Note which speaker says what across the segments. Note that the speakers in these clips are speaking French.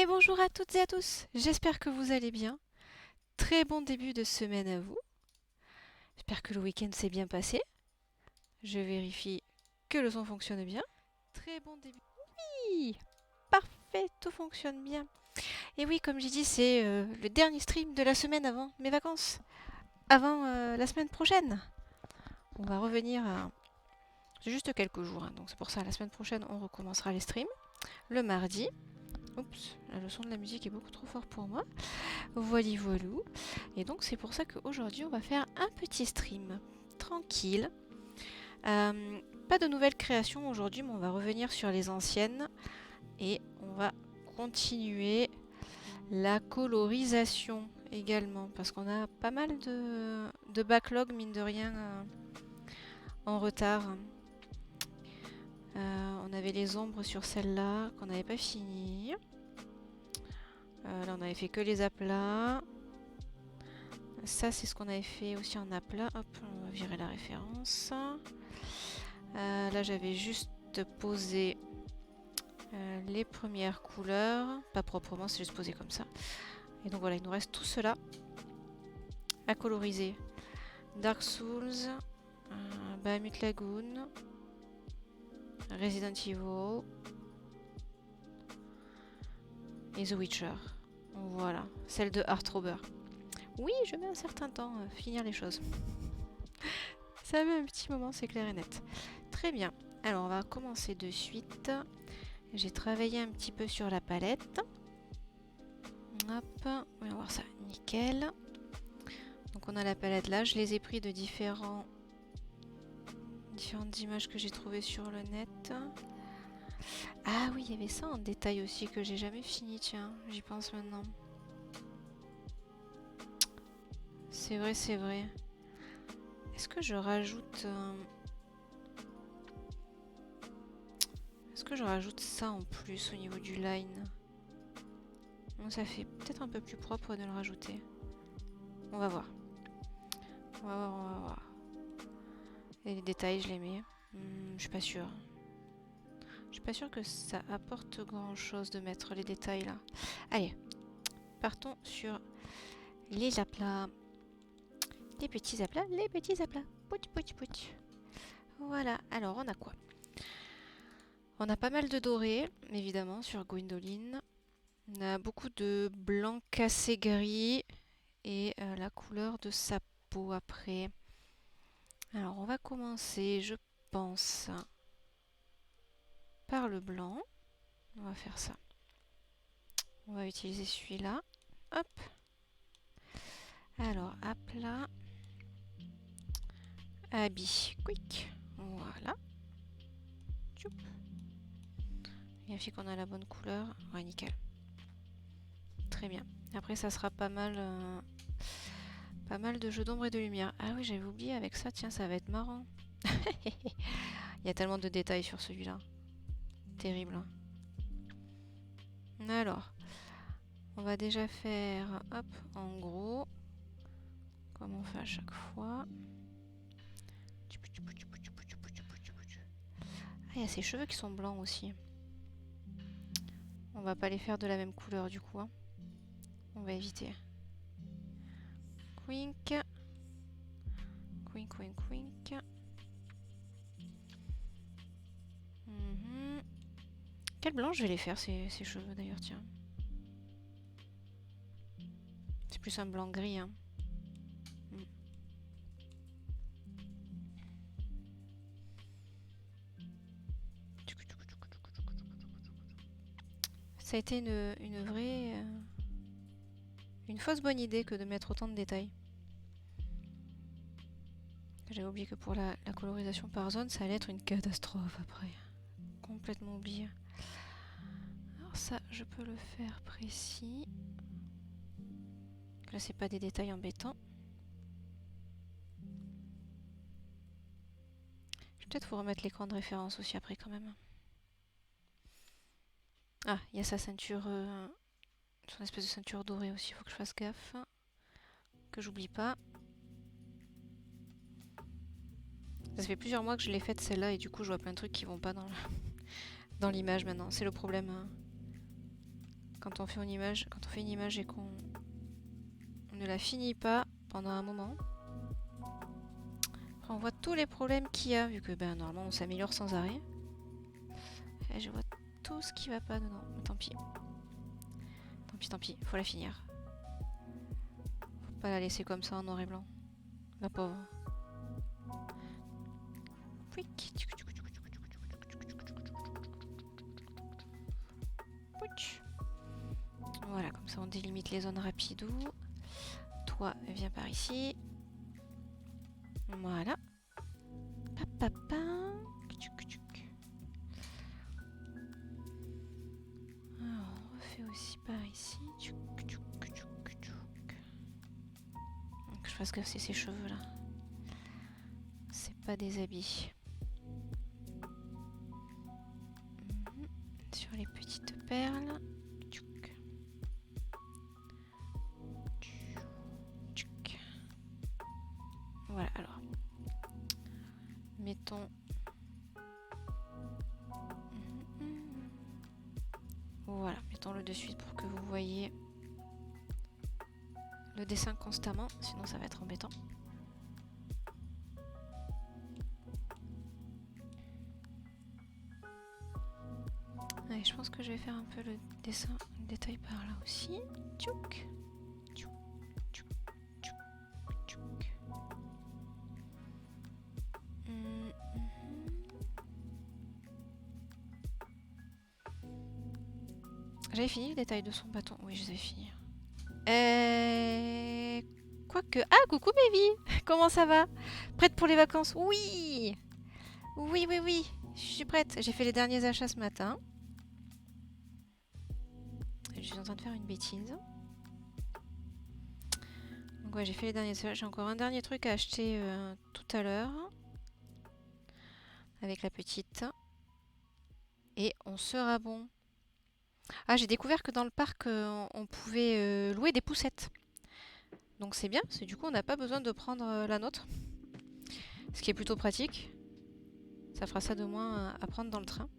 Speaker 1: Et bonjour à toutes et à tous, j'espère que vous allez bien. Très bon début de semaine à vous. J'espère que le week-end s'est bien passé. Je vérifie que le son fonctionne bien. Très bon début. Oui, parfait, tout fonctionne bien. Et oui, comme j'ai dit, c'est le dernier stream de la semaine avant mes vacances. Avant la semaine prochaine. On va revenir à... C'est juste quelques jours, hein, donc c'est pour ça, la semaine prochaine, on recommencera les streams. Le mardi. Oups, le son de la musique est beaucoup trop fort pour moi. Voili voilou. Et donc c'est pour ça qu'aujourd'hui on va faire un petit stream tranquille. Pas de nouvelles créations aujourd'hui, mais on va revenir sur les anciennes et on va continuer la colorisation également parce qu'on a pas mal de backlog mine de rien en retard. On avait les ombres sur celle-là qu'on n'avait pas fini. Là on avait fait que les aplats. Ça, c'est ce qu'on avait fait aussi en aplat. Hop, on va virer la référence. Là, j'avais juste posé les premières couleurs. Pas proprement, c'est juste posé comme ça. Et donc voilà, il nous reste tout cela à coloriser. Dark Souls, Bahamut Lagoon, Resident Evil et The Witcher. Voilà, celle de Heartthrober. Oui, je mets un certain temps à finir les choses. Ça met un petit moment, c'est clair et net. Très bien. Alors, on va commencer de suite. J'ai travaillé un petit peu sur la palette. Hop, on va voir ça. Nickel. Donc, on a la palette là. Je les ai pris de différentes images que j'ai trouvées sur le net. Ah oui, il y avait ça en détail aussi que j'ai jamais fini. Tiens, j'y pense maintenant. C'est vrai, c'est vrai. Est-ce que je rajoute... Est-ce que je rajoute ça en plus au niveau du line? Bon, ça fait peut-être un peu plus propre de le rajouter. On va voir. On va voir, on va voir. Et les détails, je les mets. Je suis pas sûre. Je suis pas sûre que ça apporte grand chose de mettre les détails là. Allez, partons sur les aplats. Les petits aplats, les petits aplats. Pouch, pouch, pouch. Voilà, alors on a quoi? On a pas mal de doré, évidemment, sur Gwendoline. On a beaucoup de blanc cassé gris et la couleur de sa peau après. Alors on va commencer, je pense, par le blanc. On va faire ça. On va utiliser celui-là. Hop. Alors, à plat. Habit. Quick. Voilà. Tchoup. Vérifier qu'on a la bonne couleur. Ouais, nickel. Très bien. Après, ça sera pas mal de jeux d'ombre et de lumière. Ah oui, j'avais oublié avec ça. Tiens, ça va être marrant. Il y a tellement de détails sur celui-là. Terrible. Alors, on va déjà faire, hop, en gros, comme on fait à chaque fois. Ah, il y a ses cheveux qui sont blancs aussi. On va pas les faire de la même couleur du coup. Hein. On va éviter. Quink. Quink, quink, quink. Quel blanc je vais les faire ces cheveux d'ailleurs, tiens. C'est plus un blanc gris. Hein. Ça a été une vraie... une fausse bonne idée que de mettre autant de détails. J'avais oublié que pour la colorisation par zone, ça allait être une catastrophe après. Complètement oublié. Alors ça, je peux le faire précis. Là, c'est pas des détails embêtants. Je vais peut-être vous remettre l'écran de référence aussi après quand même. Ah, il y a sa ceinture, son espèce de ceinture dorée aussi, il faut que je fasse gaffe. Que j'oublie pas. Ça fait plusieurs mois que je l'ai faite celle-là et du coup je vois plein de trucs qui vont pas dans l'image maintenant. C'est le problème quand on fait une image, et qu'on ne la finit pas pendant un moment. Après, on voit tous les problèmes qu'il y a, vu que normalement on s'améliore sans arrêt. Et je vois tout ce qui va pas dedans. Mais tant pis. Tant pis, faut la finir. Faut pas la laisser comme ça en noir et blanc. La pauvre. Voilà, comme ça on délimite les zones rapidou. Toi, viens par ici. Voilà. Papa. Alors, on refait aussi par ici. Donc, je fasse gaffe, ces cheveux là. C'est pas des habits. Sur les petites perles. Voilà, alors. Mettons. Voilà, mettons-le de suite pour que vous voyez le dessin constamment, sinon ça va être embêtant. Allez, je pense que je vais faire un peu le dessin, le détail par là aussi. Tchouk, tchouk, tchouk, tchouk, tchouk. J'avais fini le détail de son bâton. Oui, je les ai finis. Quoique... Ah, coucou baby. Comment ça va? Prête pour les vacances? Oui. Oui, oui, oui. Je suis prête. J'ai fait les derniers achats ce matin. Je suis en train de faire une bêtise. Donc ouais, j'ai fait les derniers achats. J'ai encore un dernier truc à acheter tout à l'heure. Avec la petite. Et on sera bon. Ah, j'ai découvert que dans le parc, on pouvait louer des poussettes. Donc c'est bien, parce que du coup, on n'a pas besoin de prendre la nôtre. Ce qui est plutôt pratique. Ça fera ça de moins à prendre dans le train.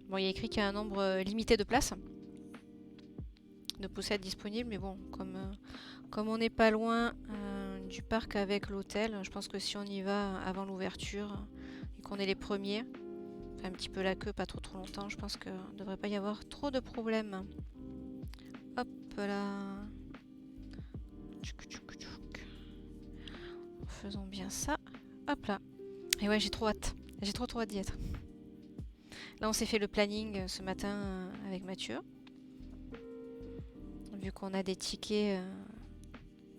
Speaker 1: Bon, il y a écrit qu'il y a un nombre limité de places. De poussettes disponibles, mais bon, comme on n'est pas loin du parc avec l'hôtel, je pense que si on y va avant l'ouverture et qu'on est les premiers, un petit peu la queue, pas trop longtemps, je pense qu'il ne devrait pas y avoir trop de problèmes. Hop là. Faisons bien ça. Hop là. Et ouais, j'ai trop hâte. J'ai trop hâte d'y être. Là, on s'est fait le planning ce matin avec Mathieu. Vu qu'on a des tickets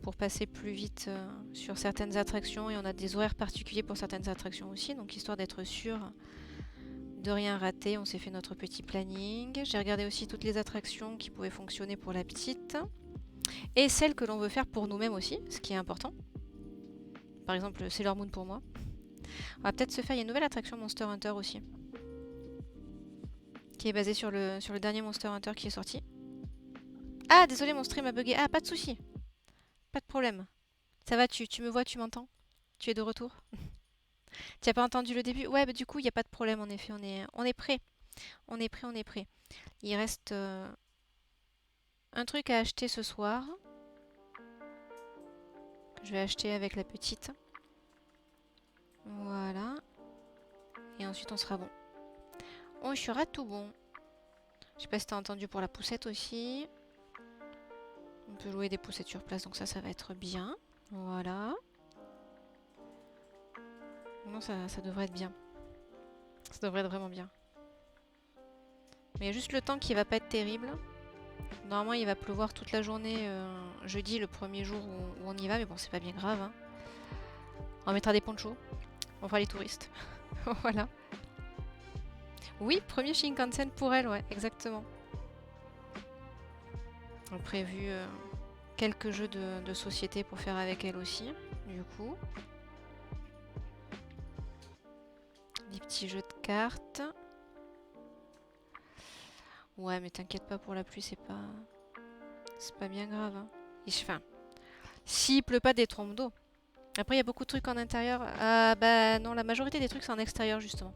Speaker 1: pour passer plus vite sur certaines attractions et on a des horaires particuliers pour certaines attractions aussi. Donc, histoire d'être sûr de rien rater, on s'est fait notre petit planning. J'ai regardé aussi toutes les attractions qui pouvaient fonctionner pour la petite. Et celles que l'on veut faire pour nous-mêmes aussi, ce qui est important. Par exemple, Sailor Moon pour moi. On va peut-être se faire... Il y a une nouvelle attraction Monster Hunter aussi. Qui est basée sur le dernier Monster Hunter qui est sorti. Ah, désolé, mon stream a bugué. Ah, pas de souci. Pas de problème. Ça va, tu me vois, tu m'entends? Tu es de retour? Tu n'as pas entendu le début? Ouais, bah, du coup, il n'y a pas de problème, en effet. On est prêt. On est prêt, on est prêt. Il reste un truc à acheter ce soir. Que je vais acheter avec la petite. Voilà. Et ensuite, on sera bon. On sera tout bon. Je sais pas si t'as entendu pour la poussette aussi. On peut louer des poussettes sur place, donc ça va être bien. Voilà. Non, ça devrait être bien. Ça devrait être vraiment bien. Mais il y a juste le temps qui va pas être terrible. Normalement, il va pleuvoir toute la journée jeudi, le premier jour où on y va. Mais bon, c'est pas bien grave. Hein. On mettra des ponchos. On fera les touristes. Voilà. Oui, premier Shinkansen pour elle, ouais, exactement. On a prévu quelques jeux de société pour faire avec elle aussi, du coup. Des petits jeux de cartes. Ouais, mais t'inquiète pas pour la pluie, c'est pas bien grave. Hein. Enfin, s'il pleut pas, des trompes d'eau. Après, il y a beaucoup de trucs en intérieur. Ah bah non, la majorité des trucs, c'est en extérieur, justement.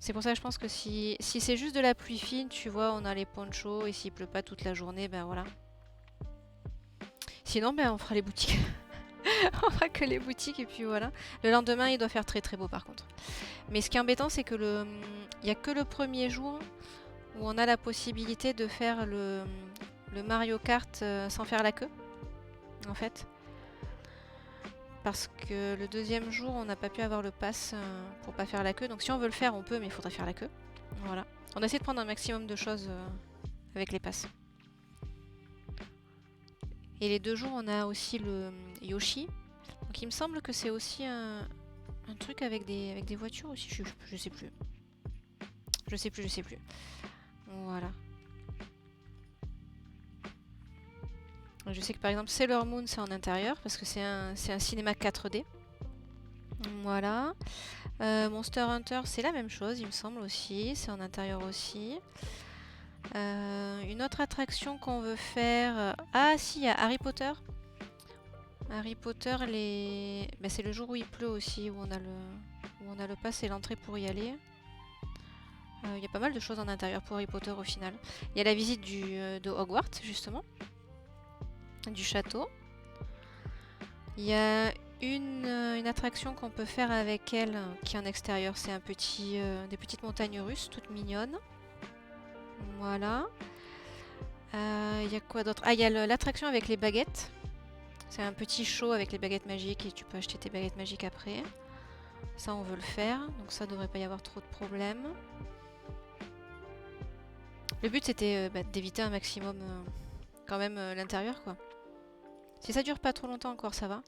Speaker 1: C'est pour ça que je pense que si c'est juste de la pluie fine, tu vois, on a les ponchos et s'il pleut pas toute la journée, ben voilà. Sinon, ben on fera les boutiques. On fera que les boutiques et puis voilà. Le lendemain, il doit faire très très beau par contre. Mais ce qui est embêtant, c'est que il y a que le premier jour où on a la possibilité de faire le Mario Kart sans faire la queue, en fait. Parce que le deuxième jour, on n'a pas pu avoir le pass pour pas faire la queue. Donc si on veut le faire, on peut, mais il faudrait faire la queue. Voilà. On essaie de prendre un maximum de choses avec les passes. Et les 2 jours, on a aussi le Yoshi. Donc il me semble que c'est aussi un truc avec des voitures aussi. Je sais plus. Je sais plus. Voilà. Je sais que par exemple Sailor Moon c'est en intérieur parce que c'est un cinéma 4D. Voilà. Monster Hunter c'est la même chose il me semble aussi. C'est en intérieur aussi. Une autre attraction qu'on veut faire... Ah si, il y a Harry Potter. Harry Potter, bah, c'est le jour où il pleut aussi, où on a le pass et l'entrée pour y aller. Il y a pas mal de choses en intérieur pour Harry Potter au final. Il y a la visite de Hogwarts justement. Du château. Il y a une attraction qu'on peut faire avec elle qui est en extérieur. C'est des petites montagnes russes toutes mignonnes. Voilà. Il y a quoi d'autre? Ah, il y a l'attraction avec les baguettes. C'est un petit show avec les baguettes magiques et tu peux acheter tes baguettes magiques après. Ça, on veut le faire. Donc ça, devrait pas y avoir trop de problèmes. Le but, c'était d'éviter un maximum quand même l'intérieur, quoi. Si ça dure pas trop longtemps encore, ça va.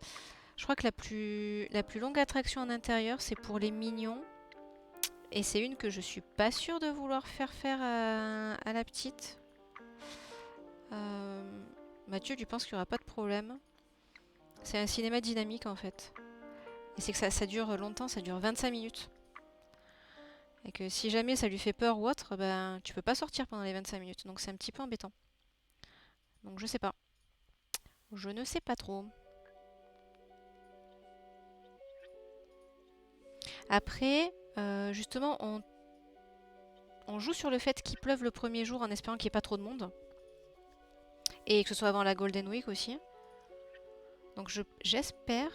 Speaker 1: Je crois que la plus longue attraction en intérieur, c'est pour les mignons. Et c'est une que je suis pas sûre de vouloir faire à la petite. Mathieu, tu penses qu'il n'y aura pas de problème? C'est un cinéma dynamique en fait. Et c'est que ça dure longtemps, ça dure 25 minutes. Et que si jamais ça lui fait peur ou autre, ben tu peux pas sortir pendant les 25 minutes. Donc c'est un petit peu embêtant. Donc je sais pas. Je ne sais pas trop. Après, justement, on joue sur le fait qu'il pleuve le premier jour en espérant qu'il n'y ait pas trop de monde. Et que ce soit avant la Golden Week aussi. Donc j'espère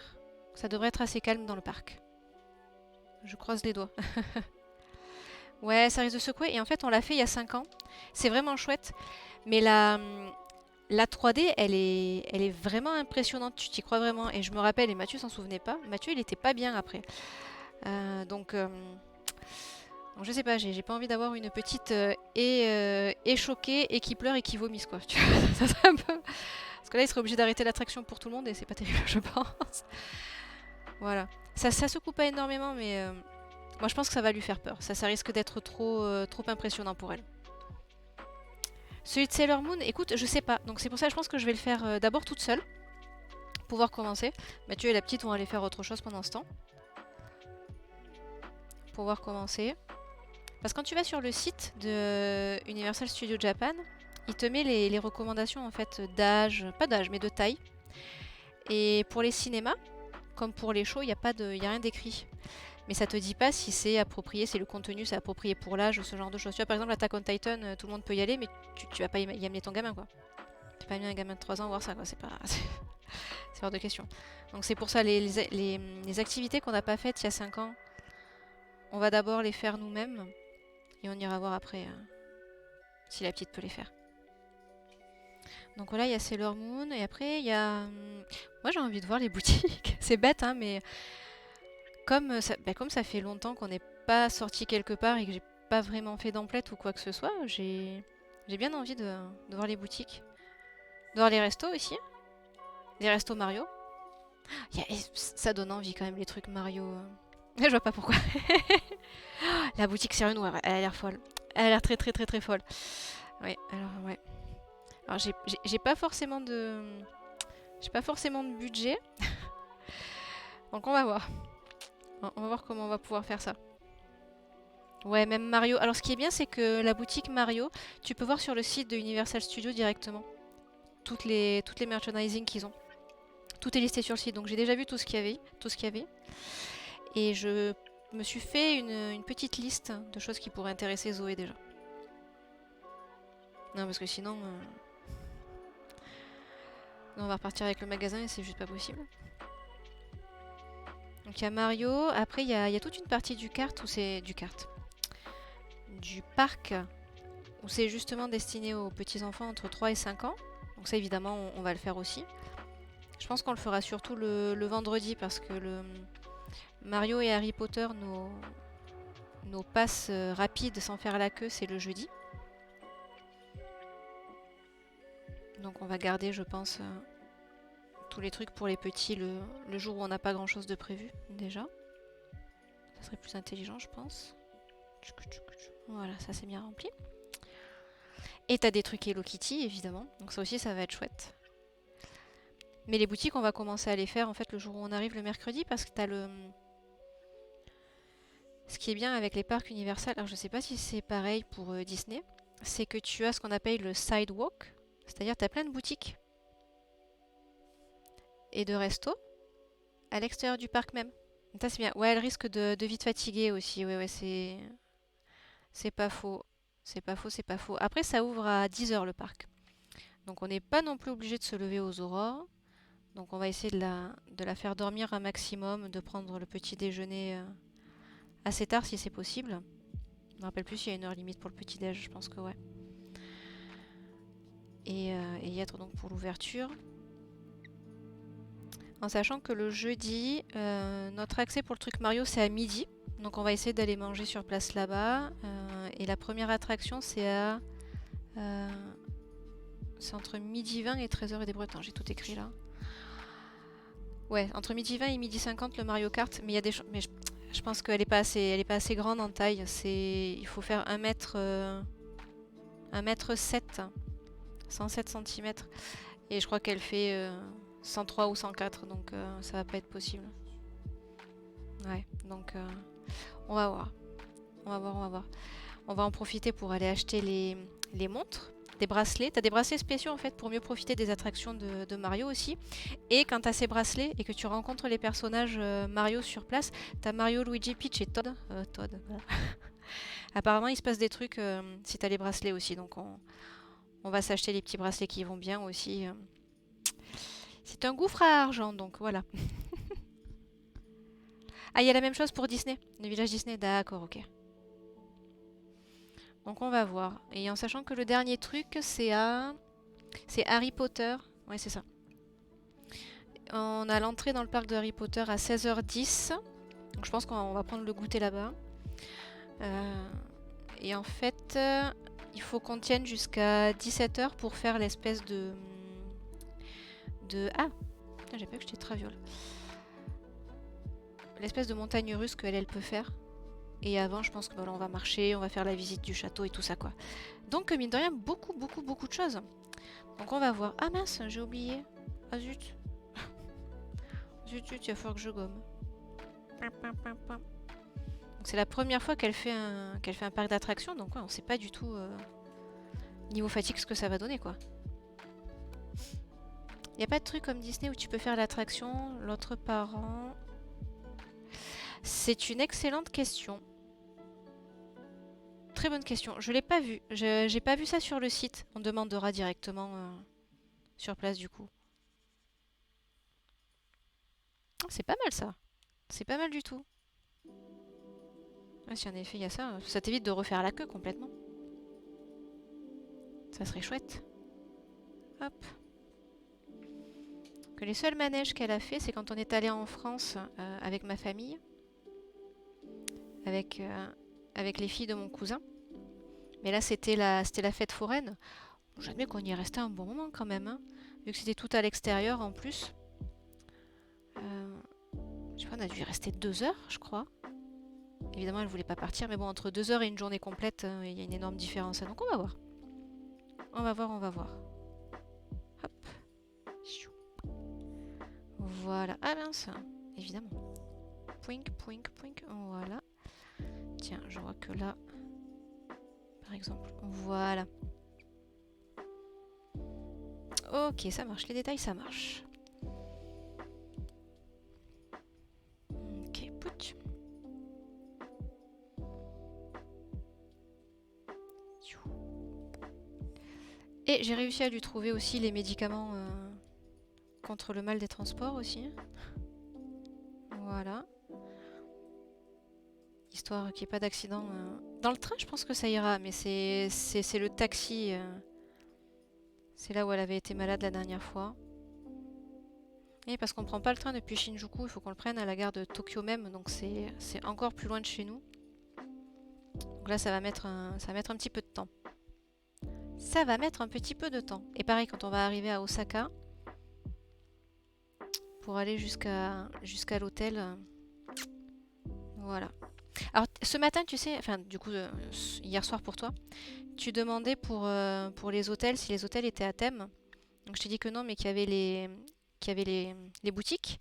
Speaker 1: que ça devrait être assez calme dans le parc. Je croise les doigts. Ouais, ça risque de secouer. Et en fait, on l'a fait il y a 5 ans. C'est vraiment chouette. Mais la 3D, elle est vraiment impressionnante. Tu t'y crois vraiment. Et je me rappelle, et Mathieu s'en souvenait pas. Mathieu, il était pas bien après. Donc je sais pas, j'ai pas envie d'avoir une petite et choquée et qui pleure et qui vomisse quoi. Tu vois, ça serait un peu... Parce que là, il serait obligé d'arrêter l'attraction pour tout le monde et c'est pas terrible, je pense. Voilà. Ça secoue pas énormément, mais moi je pense que ça va lui faire peur. Ça risque d'être trop impressionnant pour elle. Celui de Sailor Moon, écoute, je sais pas. Donc c'est pour ça que je pense que je vais le faire d'abord toute seule. Pour pouvoir commencer. Mathieu et la petite vont aller faire autre chose pendant ce temps. Pour pouvoir commencer. Parce que quand tu vas sur le site de Universal Studios Japan, il te met les recommandations en fait d'âge, pas d'âge mais de taille. Et pour les cinémas, comme pour les shows, il n'y a rien d'écrit. Mais ça te dit pas si c'est approprié, si le contenu c'est approprié pour l'âge ou ce genre de choses. Tu vois, par exemple, Attack on Titan, tout le monde peut y aller, mais tu vas pas y amener ton gamin, quoi. Tu vas pas amener un gamin de 3 ans voir ça, quoi. C'est pas... c'est hors de question. Donc c'est pour ça, les activités qu'on n'a pas faites il y a 5 ans, on va d'abord les faire nous-mêmes. Et on ira voir après si la petite peut les faire. Donc voilà, il y a Sailor Moon. Et après, il y a... Moi, j'ai envie de voir les boutiques. C'est bête, hein, mais... Comme ça fait longtemps qu'on n'est pas sorti quelque part et que j'ai pas vraiment fait d'emplette ou quoi que ce soit, j'ai bien envie de voir les boutiques. De voir les restos aussi. Les restos Mario. Ça donne envie quand même, les trucs Mario. Je vois pas pourquoi. La boutique Sérieux Noir, elle a l'air folle. Elle a l'air très très très très folle. Ouais, alors ouais. Alors j'ai pas forcément de... J'ai pas forcément de budget. Donc on va voir. On va voir comment on va pouvoir faire ça. Ouais, même Mario. Alors ce qui est bien, c'est que la boutique Mario, tu peux voir sur le site de Universal Studios directement. Toutes les merchandising qu'ils ont. Tout est listé sur le site. Donc j'ai déjà vu tout ce qu'il y avait. Et je me suis fait une petite liste de choses qui pourraient intéresser Zoé déjà. Non, parce que sinon... on va repartir avec le magasin et c'est juste pas possible. Donc il y a Mario. Après, il y a toute une partie du kart où c'est... Du parc où c'est justement destiné aux petits-enfants entre 3 et 5 ans. Donc ça, évidemment, on va le faire aussi. Je pense qu'on le fera surtout le vendredi parce que le Mario et Harry Potter, nos passes rapides sans faire la queue, c'est le jeudi. Donc on va garder, je pense, tous les trucs pour les petits le jour où on n'a pas grand-chose de prévu, déjà. Ça serait plus intelligent, je pense. Voilà, ça c'est bien rempli. Et t'as des trucs Hello Kitty, évidemment. Donc ça aussi, ça va être chouette. Mais les boutiques, on va commencer à les faire en fait le jour où on arrive le mercredi parce que t'as le... Ce qui est bien avec les parcs Universal, alors je sais pas si c'est pareil pour Disney, c'est que tu as ce qu'on appelle le sidewalk, c'est-à-dire t'as plein de boutiques et de restos à l'extérieur du parc même. Donc ça c'est bien. Ouais, elle risque de vite fatiguer aussi, ouais, c'est pas faux. C'est pas faux, c'est pas faux. Après, ça ouvre à 10 h le parc. Donc on n'est pas non plus obligé de se lever aux aurores. Donc on va essayer de la faire dormir un maximum, de prendre le petit déjeuner assez tard si c'est possible. Je me rappelle plus s'il y a une heure limite pour le petit déj, je pense que ouais. Et y être donc pour l'ouverture. En sachant que le jeudi, notre accès pour le truc Mario c'est à midi. Donc on va essayer d'aller manger sur place là-bas. Et la première attraction c'est à... c'est entre midi 20 et 13h et des bretons. J'ai tout écrit là. Ouais, entre midi 20 et midi 50 le Mario Kart. Mais il y a des choses... Mais je pense qu'elle est pas assez grande en taille. Il faut faire 1 mètre... 1 mètre 7. 107 cm. Et je crois qu'elle fait 103 ou 104. Donc ça va pas être possible. Ouais, donc on va voir. On va voir. On va en profiter pour aller acheter les montres, des bracelets. T'as des bracelets spéciaux en fait pour mieux profiter des attractions de Mario aussi. Et quand t'as ces bracelets et que tu rencontres les personnages Mario sur place, t'as Mario, Luigi, Peach et Todd. Todd, voilà. Apparemment il se passe des trucs si t'as les bracelets aussi. Donc on va s'acheter les petits bracelets qui vont bien aussi. C'est un gouffre à argent donc voilà. Ah il y a la même chose pour Disney, le village Disney, d'accord, ok. Donc on va voir. Et en sachant que le dernier truc, c'est Harry Potter. Ouais, c'est ça. On a l'entrée dans le parc de Harry Potter à 16h10. Donc je pense qu'on va prendre le goûter là-bas. Et en fait, il faut qu'on tienne jusqu'à 17h pour faire l'espèce de... Ah, j'ai pas vu que j'étais traviole. L'espèce de montagne russe qu'elle peut faire. Et avant, je pense que voilà, on va marcher, on va faire la visite du château et tout ça, quoi. Donc, mine de rien, beaucoup de choses. Donc, on va voir. Ah mince, j'ai oublié. Ah zut. Zut, il va falloir que je gomme. Donc, c'est la première fois qu'elle fait un parc d'attractions. Donc, ouais, on sait pas du tout niveau fatigue ce que ça va donner, quoi. Il n'y a pas de truc comme Disney où tu peux faire l'attraction l'autre parent. C'est une excellente question. Très bonne question. Je l'ai pas vu. J'ai pas vu ça sur le site. On demandera directement sur place du coup. Oh, c'est pas mal ça. C'est pas mal du tout. Ah, si en effet il y a ça, ça t'évite de refaire la queue complètement. Ça serait chouette. Hop. Que les seuls manèges qu'elle a fait, c'est quand on est allé en France avec ma famille. Avec les filles de mon cousin. Mais là, c'était la fête foraine. J'admets qu'on y est resté un bon moment quand même. Hein, vu que c'était tout à l'extérieur en plus. Je sais pas, on a dû y rester 2 heures, je crois. Évidemment, elle voulait pas partir. Mais bon, entre 2 heures et une journée complète, il y a une énorme différence. Donc on va voir. On va voir. Hop. Voilà. Ah mince. Évidemment. Pouink. Voilà. Tiens, je vois que là... Par exemple. Voilà. Ok, ça marche. Les détails, ça marche. Ok, pouch. Et j'ai réussi à lui trouver aussi les médicaments contre le mal des transports aussi. Voilà. Histoire qu'il n'y ait pas d'accident. Dans le train, je pense que ça ira, mais c'est le taxi. C'est là où elle avait été malade la dernière fois. Et parce qu'on ne prend pas le train depuis Shinjuku, il faut qu'on le prenne à la gare de Tokyo même, donc c'est encore plus loin de chez nous. Donc là, ça va mettre un petit peu de temps. Ça va mettre un petit peu de temps. Et pareil, quand on va arriver à Osaka, pour aller jusqu'à l'hôtel, voilà. Alors, ce matin, tu sais, enfin, du coup, hier soir pour toi, tu demandais pour les hôtels, si les hôtels étaient à thème. Donc, je t'ai dit que non, mais qu'il y avait les boutiques.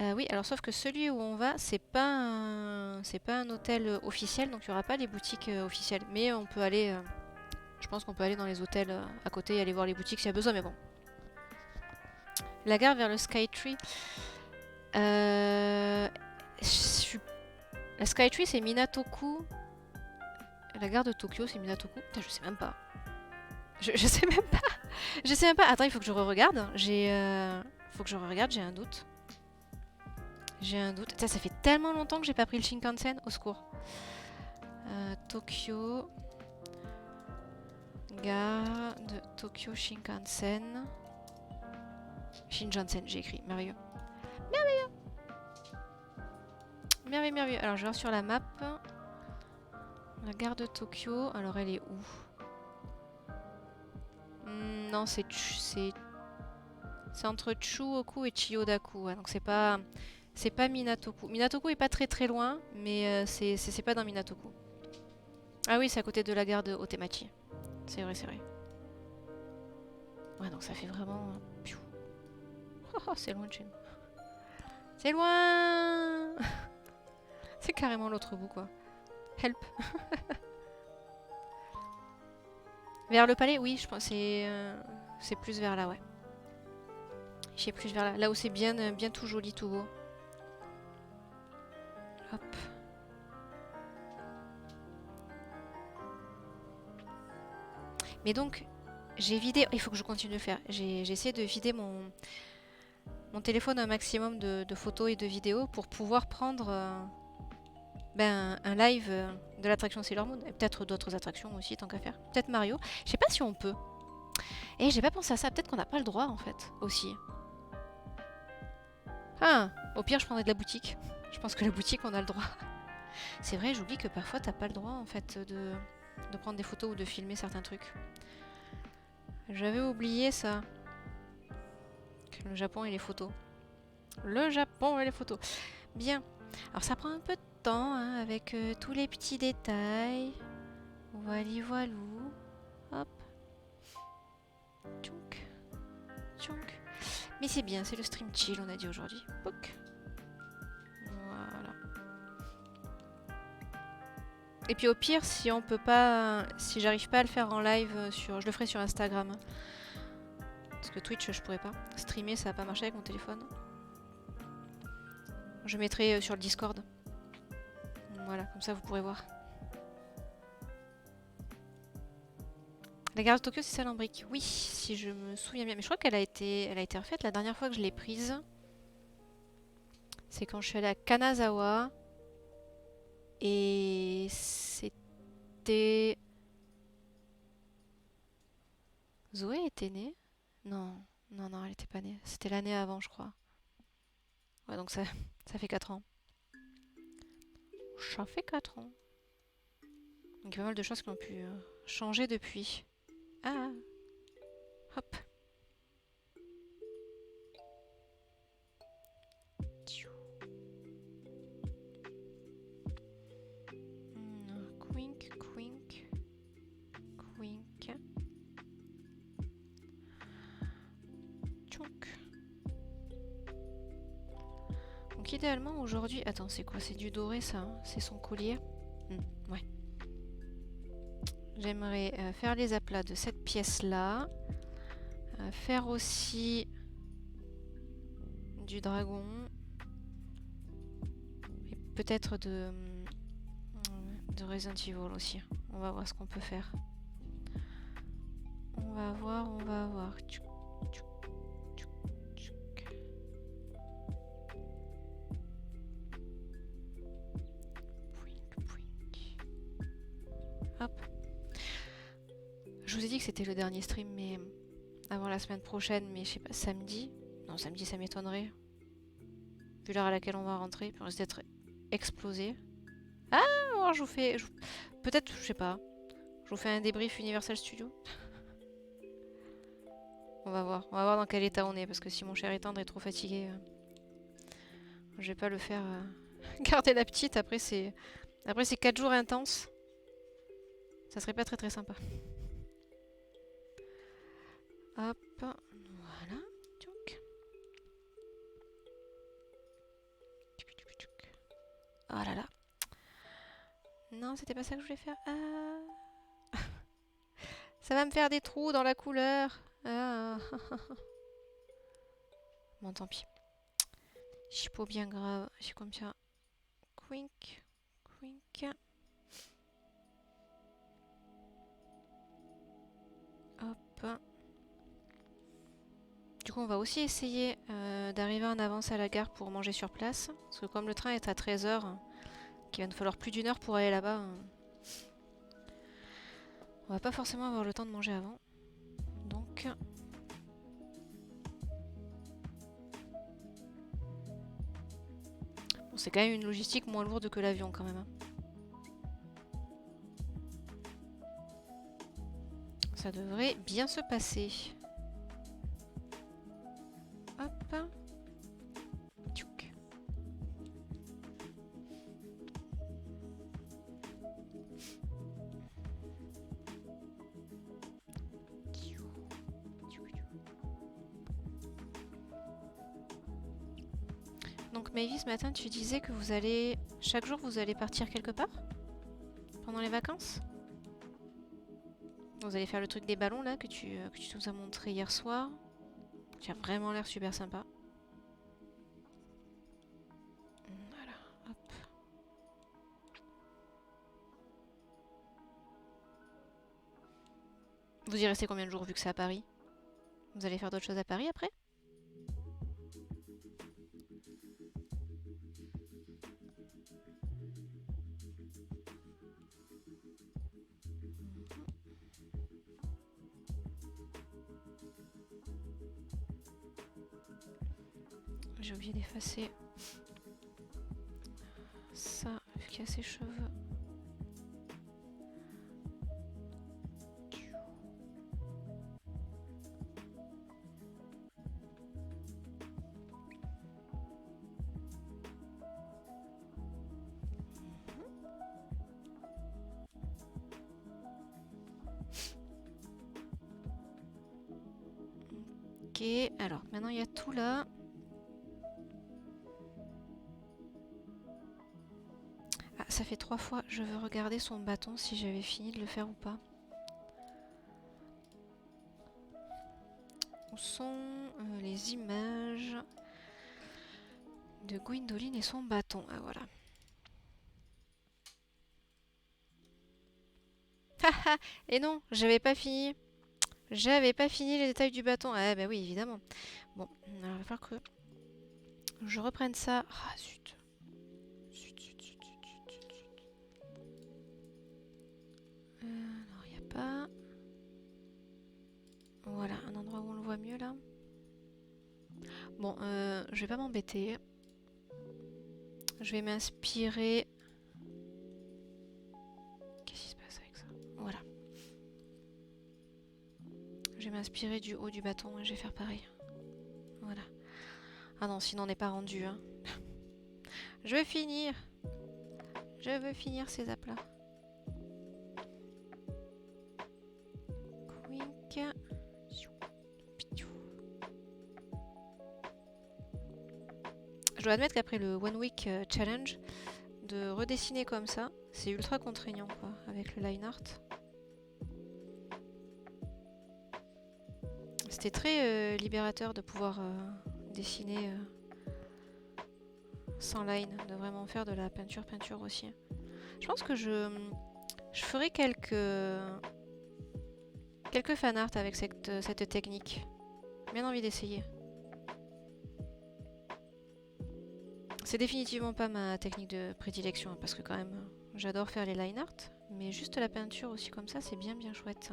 Speaker 1: Oui, alors sauf que celui où on va, c'est pas un hôtel officiel, donc il n'y aura pas les boutiques officielles. Mais on peut aller, je pense qu'on peut aller dans les hôtels à côté et aller voir les boutiques s'il y a besoin, mais bon. La gare vers le Skytree. La Skytree, c'est Minatoku. La gare de Tokyo, c'est Minatoku. Putain, je sais même pas. Je sais même pas. Je sais même pas. Attends, il faut que je re-regarde. Faut que je re-regarde, j'ai un doute. J'ai un doute. Ça fait tellement longtemps que j'ai pas pris le Shinkansen. Au secours. Tokyo. Gare de Tokyo Shinkansen. Shinkansen, j'ai écrit. Merveilleux. Merveilleux. Merveilleux, merveilleux. Alors, je vais voir sur la map. La gare de Tokyo. Alors, elle est où? Non, c'est entre Chuoku et Chiyodaku. Ouais, donc c'est pas Minatoku. Minatoku est pas très très loin, mais c'est pas dans Minatoku. Ah oui, c'est à côté de la gare de Otemachi. C'est vrai, c'est vrai. Ouais, donc ça fait vraiment... Oh, c'est loin de chez nous. C'est loin. C'est carrément l'autre bout, quoi. Help. Vers le palais, oui, je pense que c'est plus vers là, ouais. J'ai plus vers là. Là où c'est bien tout joli, tout beau. Hop. Mais donc, j'ai vidé... Il faut que je continue de faire. J'ai essayé de vider mon téléphone un maximum de photos et de vidéos pour pouvoir prendre un live de l'attraction Sailor Moon. Et peut-être d'autres attractions aussi, tant qu'à faire. Peut-être Mario. Je sais pas si on peut. Et j'ai pas pensé à ça. Peut-être qu'on n'a pas le droit, en fait, aussi. Ah, au pire, je prendrais de la boutique. Je pense que la boutique, on a le droit. C'est vrai, j'oublie que parfois, t'as pas le droit, en fait, de prendre des photos ou de filmer certains trucs. J'avais oublié ça. Le Japon et les photos. Le Japon et les photos. Bien. Alors, ça prend un peu de temps, hein, avec tous les petits détails. Voili voilou. Hop. Tchounk. Tchounk. Mais c'est bien, c'est le stream chill, on a dit aujourd'hui. Poc. Voilà. Et puis au pire, si on peut pas, si j'arrive pas à le faire en live je le ferai sur Instagram. Parce que Twitch, je pourrais pas. Streamer, ça va pas marcher avec mon téléphone. Je mettrai sur le Discord. Voilà, comme ça vous pourrez voir. La gare de Tokyo, c'est celle en brique. Oui, si je me souviens bien. Mais je crois qu'elle a été refaite la dernière fois que je l'ai prise. C'est quand je suis allée à Kanazawa. Et c'était... Zoé était née? Non, non, non, elle était pas née. C'était l'année avant, je crois. Ouais, donc ça fait 4 ans. Ça fait 4 ans. Donc il y a pas mal de choses qui ont pu changer depuis. Ah! Hop! Quink, quink. Quink. Tchouk. Donc idéalement aujourd'hui... Attends, c'est quoi? C'est du doré ça, hein? C'est son collier? Ouais. J'aimerais faire les aplats de cette pièce-là. Faire aussi du dragon. Et peut-être de Resident Evil aussi. On va voir ce qu'on peut faire. On va voir, on va voir. Tchouk, tchouk, tchouk, tchouk. Pouink, pouink. Hop. Je vous ai dit que c'était le dernier stream, mais avant la semaine prochaine, mais je sais pas, samedi. Non, samedi ça m'étonnerait. Vu l'heure à laquelle on va rentrer, puis on risque d'être explosé. Ah, alors je vous fais... Peut-être, je sais pas. Je vous fais un débrief Universal Studios. On va voir. On va voir dans quel état on est, parce que si mon cher et tendre est trop fatigué, je vais pas le faire garder la petite. Après, c'est 4 jours intenses. Ça serait pas très très sympa. Hop, voilà. Tchouk. Oh là là. Non, c'était pas ça que je voulais faire. Ah. Ça va me faire des trous dans la couleur. Ah. Bon, tant pis. Chipot bien grave. J'ai comme ça. Quink. Quink. Hop. Du coup, on va aussi essayer d'arriver en avance à la gare pour manger sur place. Parce que comme le train est à 13 h, qu'il va nous falloir plus d'1 heure pour aller là-bas, on va pas forcément avoir le temps de manger avant. Donc... Bon, c'est quand même une logistique moins lourde que l'avion quand même. Hein. Ça devrait bien se passer. Hop. Tchouk. Donc Maevie, ce matin, tu disais que vous allez... Chaque jour, vous allez partir quelque part? Pendant les vacances? Vous allez faire le truc des ballons, là, que tu nous as montré hier soir. Qui a vraiment l'air super sympa. Voilà, hop. Vous y restez combien de jours vu que c'est à Paris? Vous allez faire d'autres choses à Paris après? J'ai oublié d'effacer ça, vu qu'il y a ses cheveux. Ok, alors maintenant il y a tout là. Ah, ça fait 3 fois. Je veux regarder son bâton si j'avais fini de le faire ou pas. Où sont les images de Gwendoline et son bâton? Ah voilà. Haha. Et non, j'avais pas fini. J'avais pas fini les détails du bâton. Ah bah oui, évidemment. Bon, alors il va falloir que je reprenne ça. Ah zut. Zut, zut, zut, zut, zut, zut. Non, il n'y a pas. Voilà, un endroit où on le voit mieux là. Bon, je vais pas m'embêter. Je vais m'inspirer. Qu'est-ce qui se passe avec ça? Voilà. Je vais m'inspirer du haut du bâton et je vais faire pareil. Voilà. Ah non, sinon on n'est pas rendu. Hein. Je veux finir. Je veux finir ces aplats. Quink. Je dois admettre qu'après le One Week Challenge, de redessiner comme ça, c'est ultra contraignant quoi, avec le line art. C'était très libérateur de pouvoir dessiner sans line, de vraiment faire de la peinture aussi. Je pense que je ferai quelques quelques fanarts avec cette technique. Bien envie d'essayer. C'est définitivement pas ma technique de prédilection, parce que quand même, j'adore faire les line art, mais juste la peinture aussi comme ça, c'est bien bien chouette.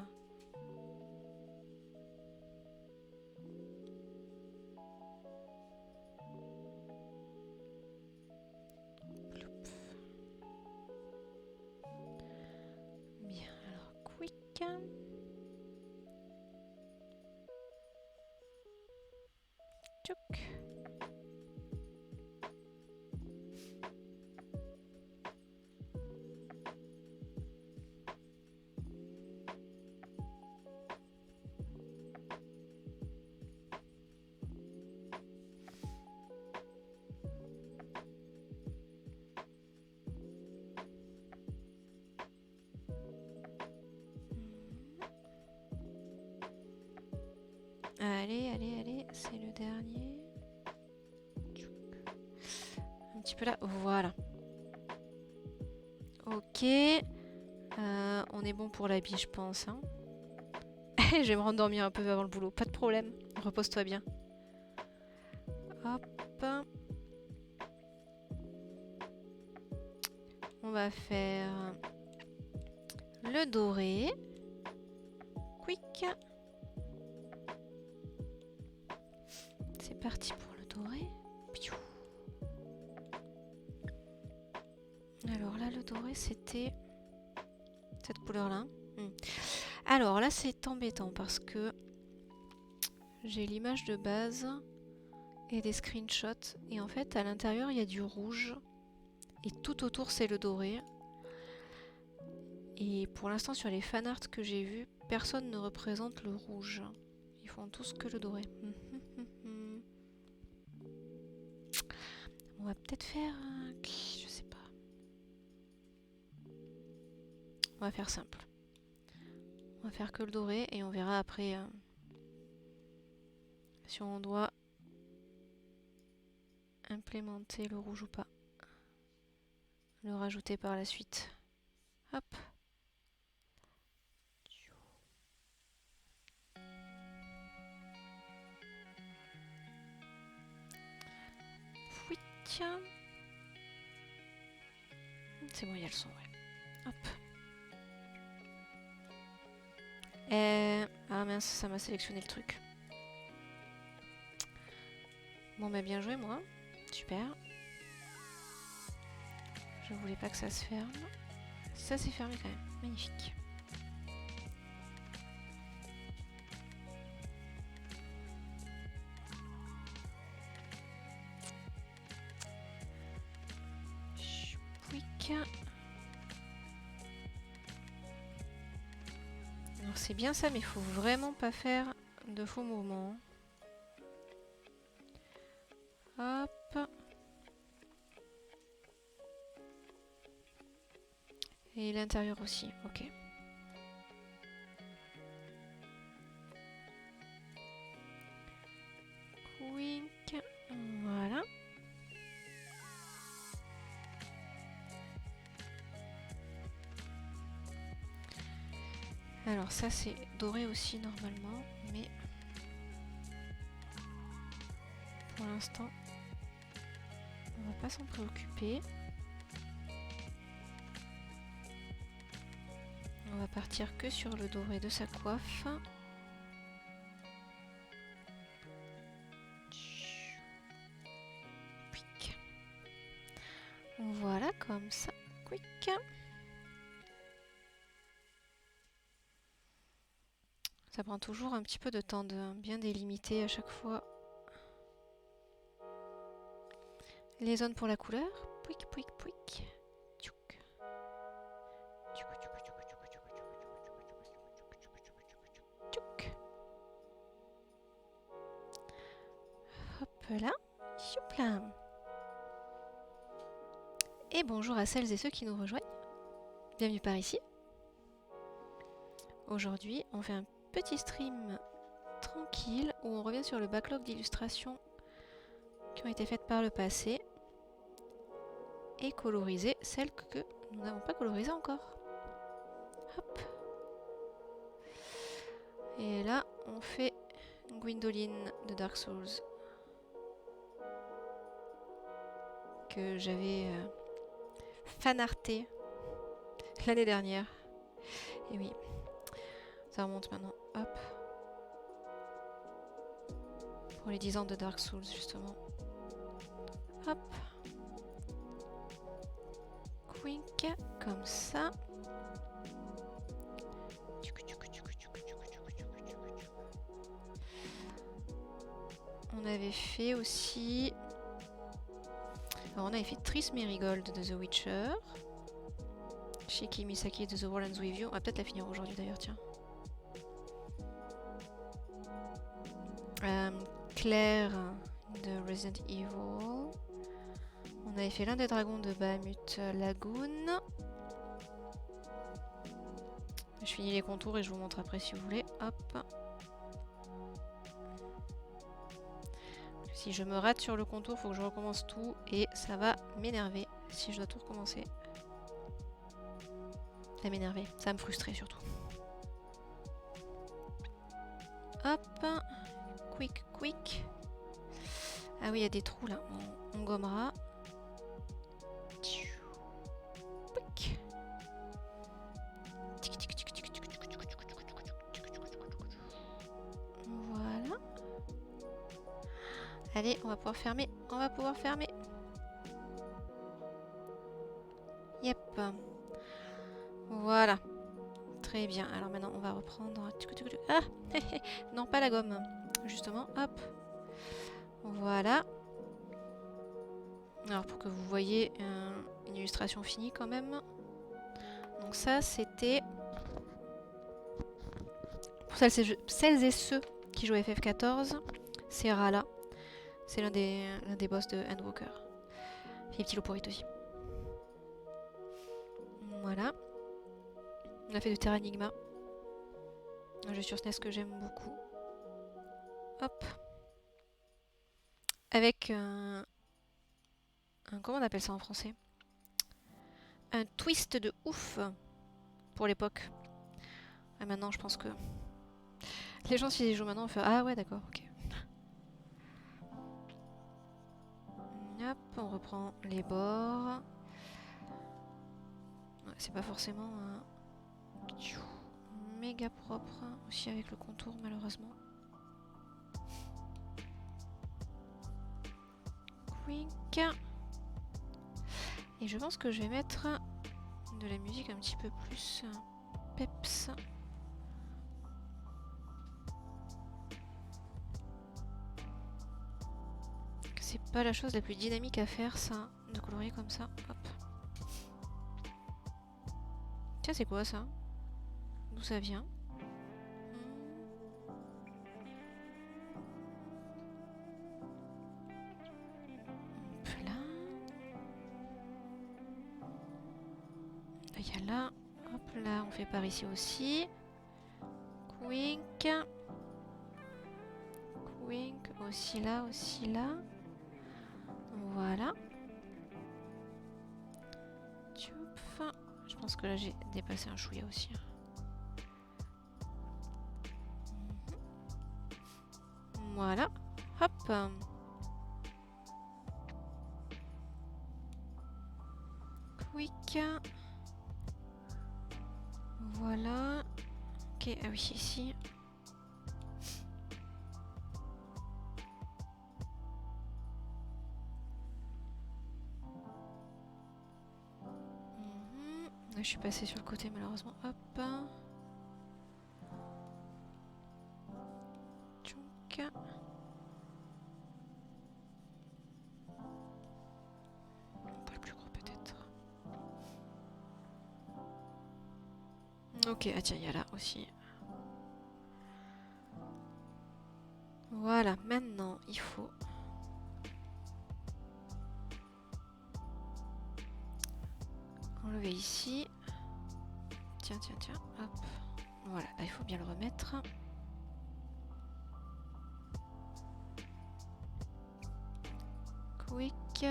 Speaker 1: Bien, alors quick. Tchouk. Allez, allez, allez, c'est le dernier. Un petit peu là, voilà. Ok. On est bon pour l'habit, je pense. Hein. Je vais me rendormir un peu avant le boulot, pas de problème. Repose-toi bien. Hop. On va faire le doré. Quick. C'est parti pour le doré. Piou. Alors là, le doré, c'était cette couleur-là. Alors là, c'est embêtant parce que j'ai l'image de base et des screenshots. Et en fait, à l'intérieur, il y a du rouge. Et tout autour, c'est le doré. Et pour l'instant, sur les fanarts que j'ai vus, personne ne représente le rouge. Ils font tous que le doré. On va peut-être faire... je sais pas. On va faire simple. On va faire que le doré et on verra après si on doit implémenter le rouge ou pas. Le rajouter par la suite. Hop. Tiens. C'est bon, il y a le son, ouais. Hop. Ah mince, ça m'a sélectionné le truc. Bon, bah bien joué, moi. Super. Je voulais pas que ça se ferme. Ça s'est fermé quand même. Magnifique. Alors c'est bien ça, mais il faut vraiment pas faire de faux mouvements. Hop. Et l'intérieur aussi, ok. Quick. Voilà. Alors ça c'est doré aussi normalement, mais pour l'instant on va pas s'en préoccuper. On va partir que sur le doré de sa coiffe. Quick. Voilà comme ça. Quick. Ça prend toujours un petit peu de temps de bien délimiter à chaque fois les zones pour la couleur. Pouic, pouic, pouic. Tchouk. Tchouk. Hop là. Choupla. Et bonjour à celles et ceux qui nous rejoignent. Bienvenue par ici. Aujourd'hui, on fait un petit stream tranquille où on revient sur le backlog d'illustrations qui ont été faites par le passé et coloriser celles que nous n'avons pas colorisées encore. Hop. Et là, on fait Gwyndolin de Dark Souls. Que j'avais fanarté l'année dernière. Et oui, ça remonte maintenant. Hop. Pour les 10 ans de Dark Souls, justement. Hop. Quink, comme ça. On avait fait aussi... Alors on avait fait Triss Merigold de The Witcher. Shiki Misaki de The World Ends With You. On va peut-être la finir aujourd'hui d'ailleurs, tiens. Claire de Resident Evil. On avait fait l'un des dragons de Bahamut Lagoon. Je finis les contours et je vous montre après si vous voulez. Hop. Si je me rate sur le contour, il faut que je recommence tout et ça va m'énerver si je dois tout recommencer. Ça va m'énerver, ça va me frustrer surtout. Hop. Quick, quick. Ah oui, il y a des trous là. On gommera. Quick. Voilà. Allez, on va pouvoir fermer. On va pouvoir fermer. Yep. Voilà. Très bien. Alors maintenant, on va reprendre... Ah. Non, pas la gomme. Justement, hop. Voilà. Alors pour que vous voyez une illustration finie quand même. Donc ça, c'était... Pour celles et ceux qui jouent à FF14, c'est Rala. C'est l'un des boss de Endwalker. Et petit Loporite aussi. Voilà. On a fait de Terra Enigma. Un jeu sur SNES que j'aime beaucoup. Hop. Avec comment on appelle ça en français? Un twist de ouf pour l'époque. Et maintenant, je pense que les gens, s'ils y jouent maintenant, on fait ah ouais, d'accord, ok. Hop, on reprend les bords. Ouais, c'est pas forcément méga propre aussi avec le contour, malheureusement. Quick. Et je pense que je vais mettre de la musique un petit peu plus peps. C'est pas la chose la plus dynamique à faire, ça, de colorier comme ça. Hop. Tiens, c'est quoi ça? D'où ça vient? Hop là. Il y a là. Hop là, on fait par ici aussi. Quink. Quink. Aussi là, aussi là. Voilà. Tchouf. Je pense que là j'ai dépassé un chouïa aussi. Voilà. Hop. Quick. Voilà. Ok, ah oui, ici. Là, je suis passée sur le côté malheureusement. Hop. Tchouk. Pas le plus gros peut-être. Ok, ah tiens, il y a là aussi. Voilà, maintenant il faut enlever ici. Tiens, tiens, tiens, hop. Voilà, là il faut bien le remettre. Quick.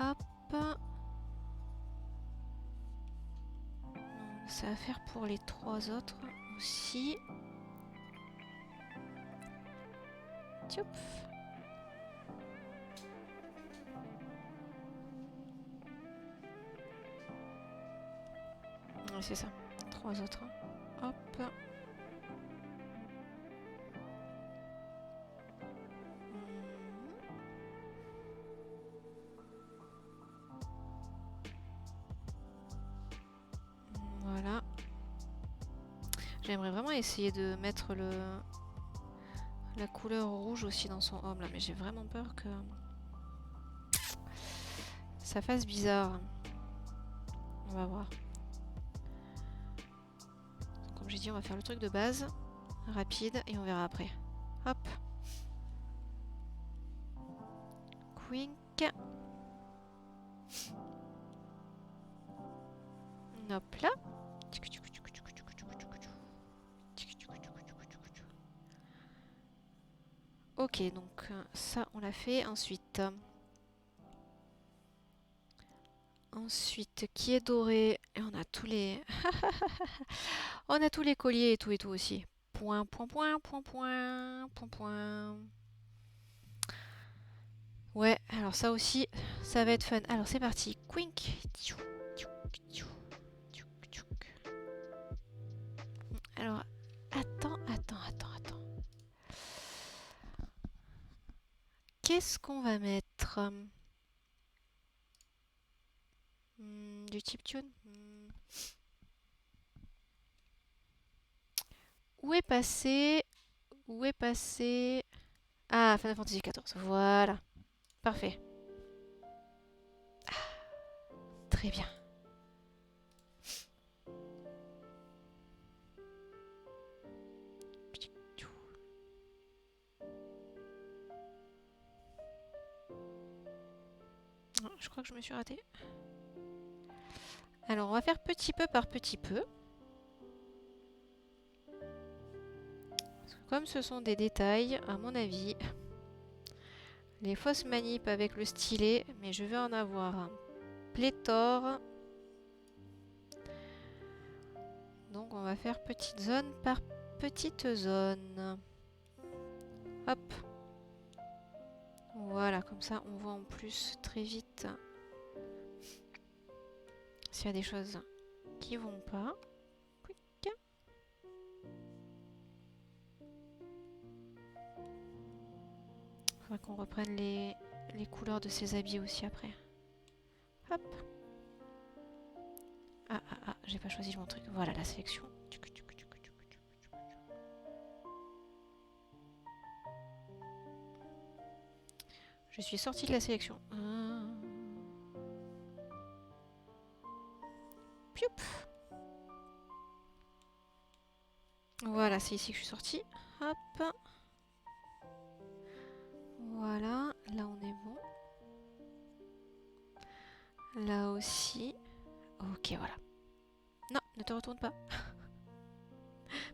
Speaker 1: Hop. ça va faire pour les 3 autres aussi. Tchoup. Ouais, c'est ça. 3 autres. Hop. Voilà. J'aimerais vraiment essayer de mettre la couleur rouge aussi dans son home là, mais j'ai vraiment peur que ça fasse bizarre. On va voir. Donc, comme j'ai dit, on va faire le truc de base, rapide, et on verra après. Hop. Quink. Hop là. Ok, donc ça on l'a fait. Ensuite, qui est doré? Et on a tous les... on a tous les colliers et tout aussi. Point, point, point, point, point, point, point. Ouais, alors ça aussi, ça va être fun. Alors c'est parti. Quink. Alors, attends. Qu'est-ce qu'on va mettre? Du chiptune? Où est passé? Ah, Final Fantasy XIV. Voilà. Parfait. Très bien. Je crois que je me suis ratée. Alors, on va faire petit peu par petit peu. Parce que comme ce sont des détails, à mon avis, les fausses manips avec le stylet, mais je vais en avoir un pléthore. Donc, on va faire petite zone par petite zone. Hop. Voilà, comme ça, on voit en plus très vite s'il y a des choses qui vont pas. Quick. Faudra qu'on reprenne les couleurs de ses habits aussi après. Hop. Ah, j'ai pas choisi mon truc. Voilà la sélection. Je suis sortie de la sélection. Pioup. Voilà, c'est ici que je suis sortie. Hop. Voilà, là on est bon. Là aussi. Ok, voilà. Non, ne te retourne pas.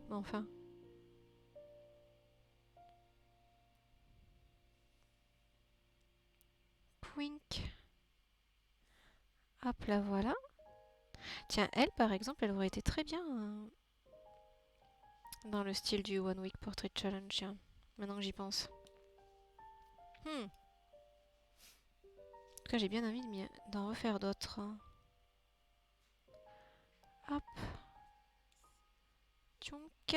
Speaker 1: Mais enfin. Twink. Hop là, voilà. Tiens, elle, par exemple, elle aurait été très bien dans le style du One Week Portrait Challenge, tiens. Maintenant que j'y pense. En tout cas, j'ai bien envie d'en refaire d'autres. Hop. Tchonk.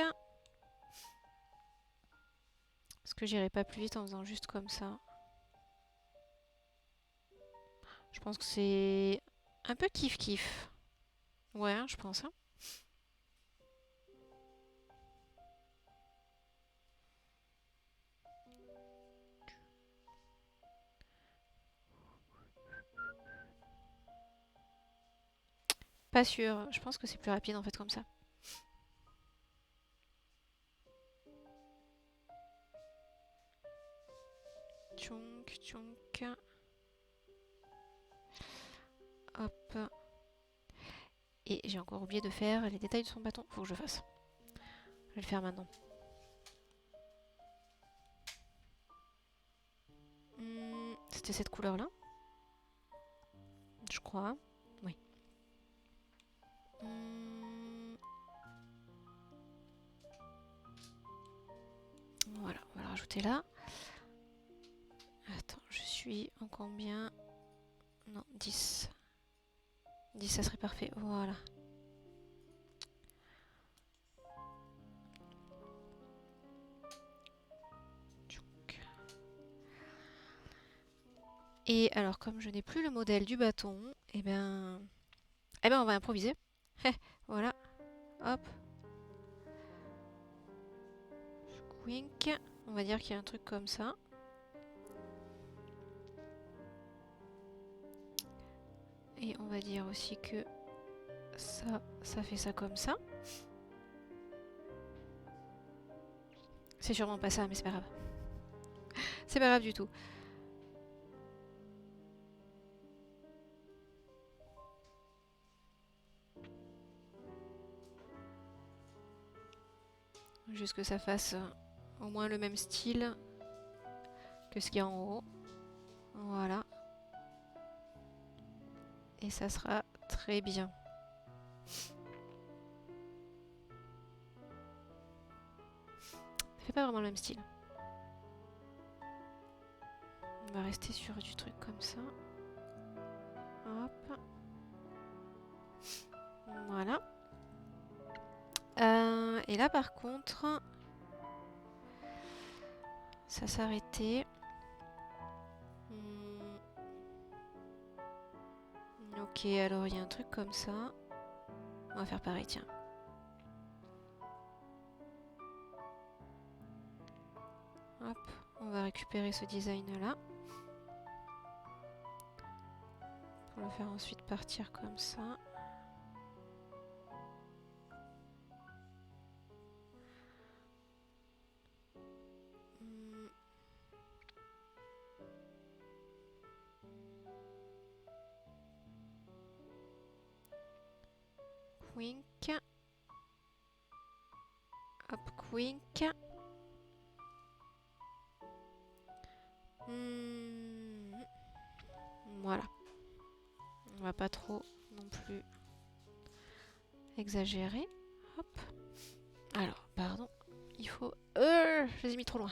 Speaker 1: Est-ce que j'irai pas plus vite en faisant juste comme ça? Je pense que c'est un peu kiff-kiff. Ouais, hein, je pense. Hein. Pas sûr. Je pense que c'est plus rapide en fait comme ça. Tchonk, tchonk. Hop. Et j'ai encore oublié de faire les détails de son bâton. Faut que je fasse. Je vais le faire maintenant. C'était cette couleur-là. Je crois. Oui. côté-là. Attends, je suis en combien? Non, 10. 10, ça serait parfait. Voilà. Et alors, comme je n'ai plus le modèle du bâton, on va improviser. Voilà. Hop. Wink. On va dire qu'il y a un truc comme ça. Et on va dire aussi que ça fait ça comme ça. C'est sûrement pas ça, mais c'est pas grave. C'est pas grave du tout. Juste que ça fasse au moins le même style que ce qu'il y a en haut. Voilà. Et ça sera très bien. Ça fait pas vraiment le même style. On va rester sur du truc comme ça. Hop. Voilà. Et là par contre, ça s'arrêtait. Ok, alors il y a un truc comme ça. On va faire pareil, tiens. Hop, on va récupérer ce design là. Pour le faire ensuite partir comme ça. Quink. Hop, quink. Voilà. On va pas trop non plus exagérer. Hop. Alors, pardon. Il faut... je les ai mis trop loin.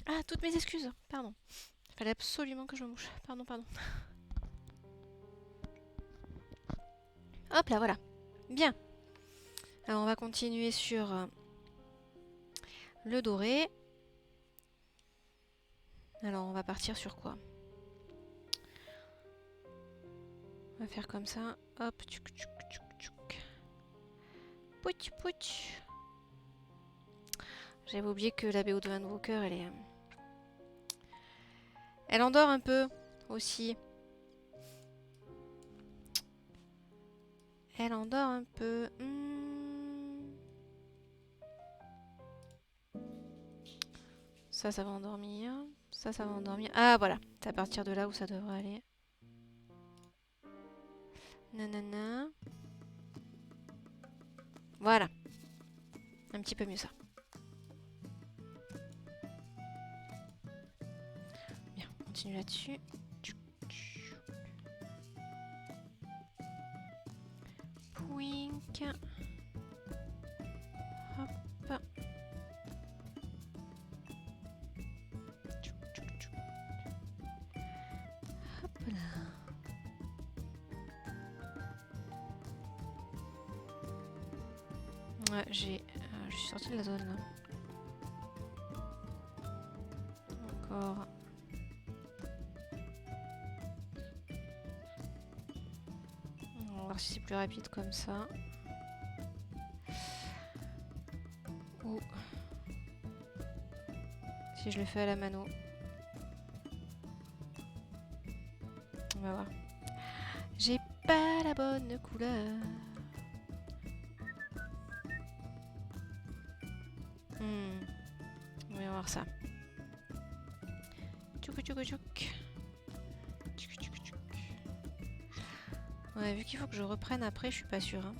Speaker 1: Ah, toutes mes excuses. Pardon. Il fallait absolument que je me mouche. Pardon, pardon. Hop là, voilà. Bien. Alors, on va continuer sur le doré. Alors, on va partir sur quoi? On va faire comme ça. Hop. Tchouk, tchouk, tchouk, tchouk. Pouch, pouch. J'avais oublié que la BO de Van Walker, elle est... Elle endort un peu aussi. Elle endort un peu. Ça va endormir. Ça va endormir. Ah, voilà. C'est à partir de là où ça devrait aller. Nanana. Voilà. Un petit peu mieux ça. Bien, on continue là-dessus. Pouink. Hop. Hop là. Ouais, je suis sortie de la zone là. Encore. On va voir si c'est plus rapide comme ça. Ou si je le fais à la mano. On va voir. J'ai pas la bonne couleur. On va voir ça. Tchouk tchouk tchouk. Ouais, vu qu'il faut que je reprenne après, je suis pas sûre. Hein.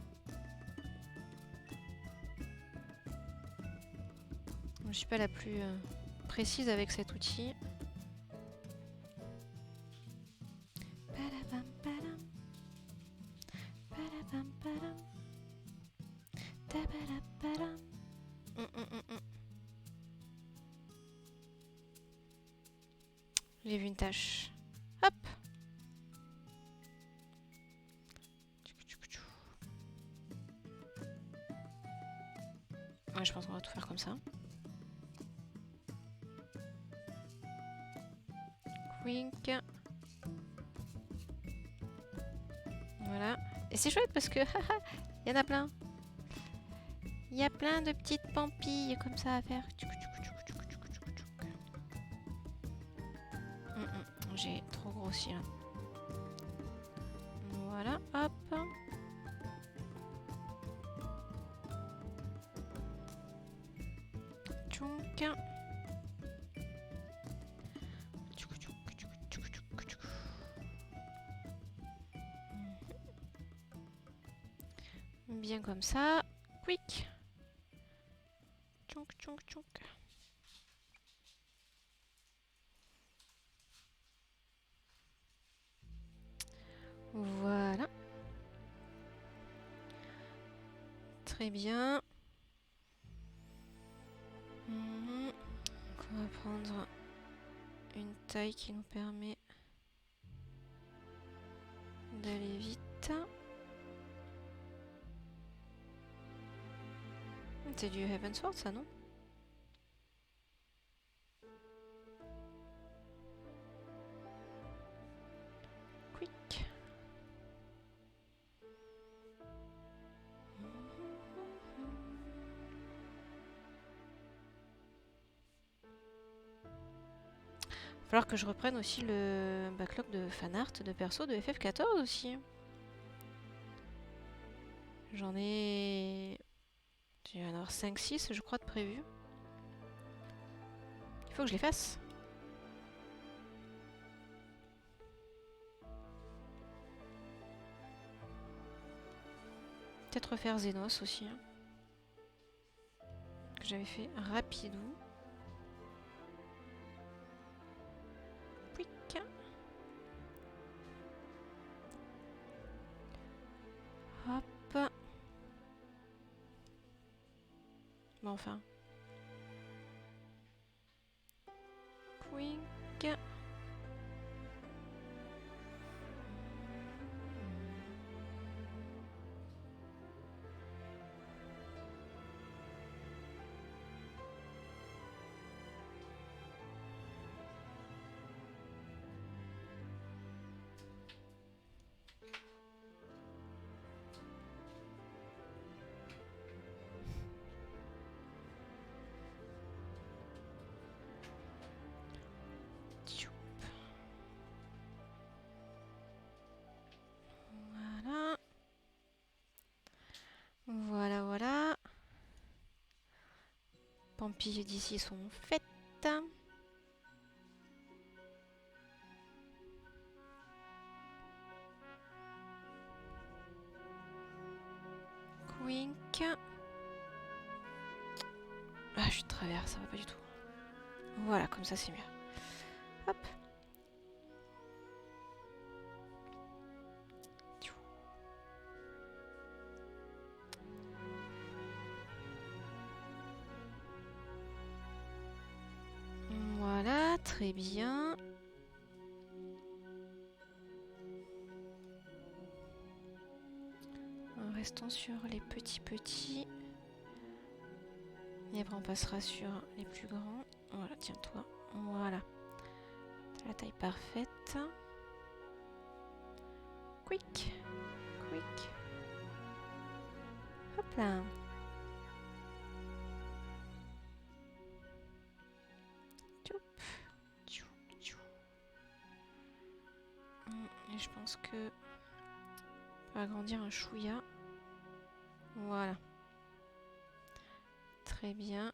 Speaker 1: Je suis pas la plus précise avec cet outil. Padabam, padam. Padabam, padam. Tabadapadam. J'ai vu une tâche. Hop. Ouais, je pense qu'on va tout faire comme ça. Wink. Voilà. Et c'est chouette parce que il y en a plein. Il y a plein de petites pampilles comme ça à faire. J'ai trop grossi là. Voilà, hop. Tchounk. Bien comme ça. Quick. Tchounk, tchounk, tchounk. Voilà. Très bien. Donc on va prendre une taille qui nous permet d'aller vite. C'est du Heavensward ça, non? Quick. Il va falloir que je reprenne aussi le backlog de fanart de perso de FF14 aussi. J'en ai... J'ai en avoir 5-6 je crois de prévu. Il faut que je les fasse. Peut-être refaire Xenos aussi. Hein, que j'avais fait rapidou. Quick. Hop. Bon, enfin. Quick. Voilà. Voilà, voilà. Pampilles d'ici sont faites. Wink. Ah, je suis de travers, ça va pas du tout. Voilà, comme ça c'est mieux. Hop. Voilà, très bien. Restons sur les petits. Et après on passera sur les plus grands. Voilà, tiens-toi. Voilà. C'est la taille parfaite. Quick. Quick. Hop là. Et je pense que on va agrandir un chouïa. Voilà. Très bien.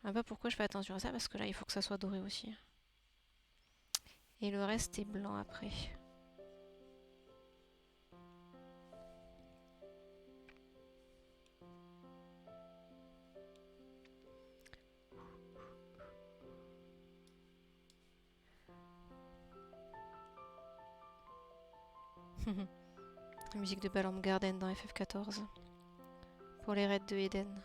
Speaker 1: Ah bah pourquoi je fais attention à ça? Parce que là il faut que ça soit doré aussi. Et le reste est blanc après. La musique de Balamb Garden dans FF14. Pour les raids de Eden.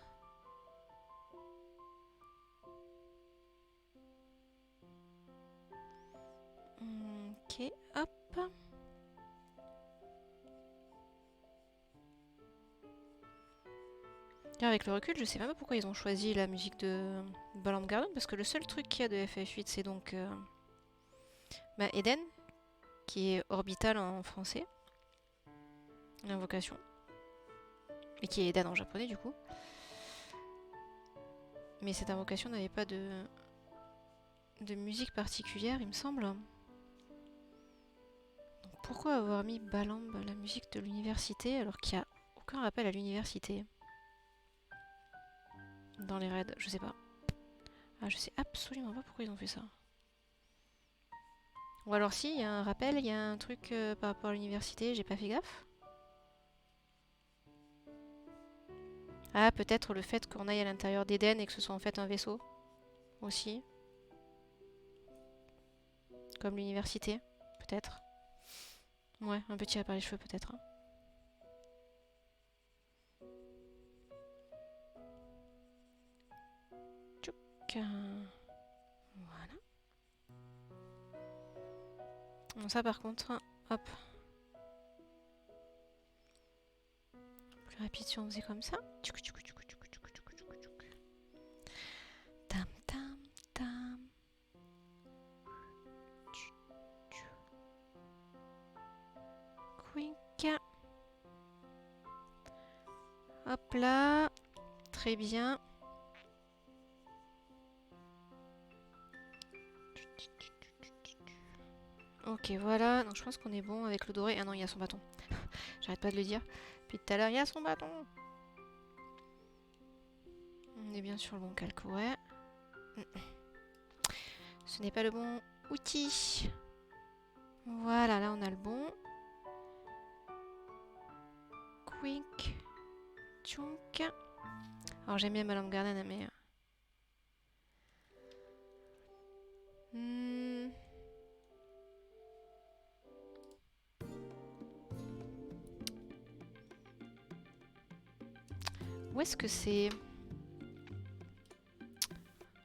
Speaker 1: Ok, hop. Et avec le recul, je sais même pas pourquoi ils ont choisi la musique de Balamb Garden, parce que le seul truc qu'il y a de FF8, c'est donc Eden, qui est orbital en français, l'invocation, et qui est Eden en japonais du coup. Mais cette invocation n'avait pas de musique particulière, il me semble. Donc pourquoi avoir mis Balamb, la musique de l'université, alors qu'il n'y a aucun rappel à l'université dans les raids? Je sais pas. Ah, je sais absolument pas pourquoi ils ont fait ça. Ou alors si, il y a un rappel, il y a un truc par rapport à l'université, j'ai pas fait gaffe. Ah, peut-être le fait qu'on aille à l'intérieur d'Eden et que ce soit en fait un vaisseau. Aussi. Comme l'université, peut-être. Ouais, un peu tiré par les cheveux peut-être. Tchouk. Voilà. Bon, ça par contre, hop. Plus rapide si on faisait comme ça. Tchouk, tchouk, tchouk, tchouk, tchouk, tchouk, tchouk, tchouk. Tam tam tam. Quink. Hop là. Très bien. Ok, voilà. Donc je pense qu'on est bon avec le doré. Ah non, il y a son bâton. J'arrête pas de le dire. Puis tout à l'heure, il y a son bâton. On est bien sur le bon calque, ouais. Ce n'est pas le bon outil. Voilà, là on a le bon. Quick. Tchunk. Alors j'aime bien Balamb Garden, mais... Où est-ce que c'est?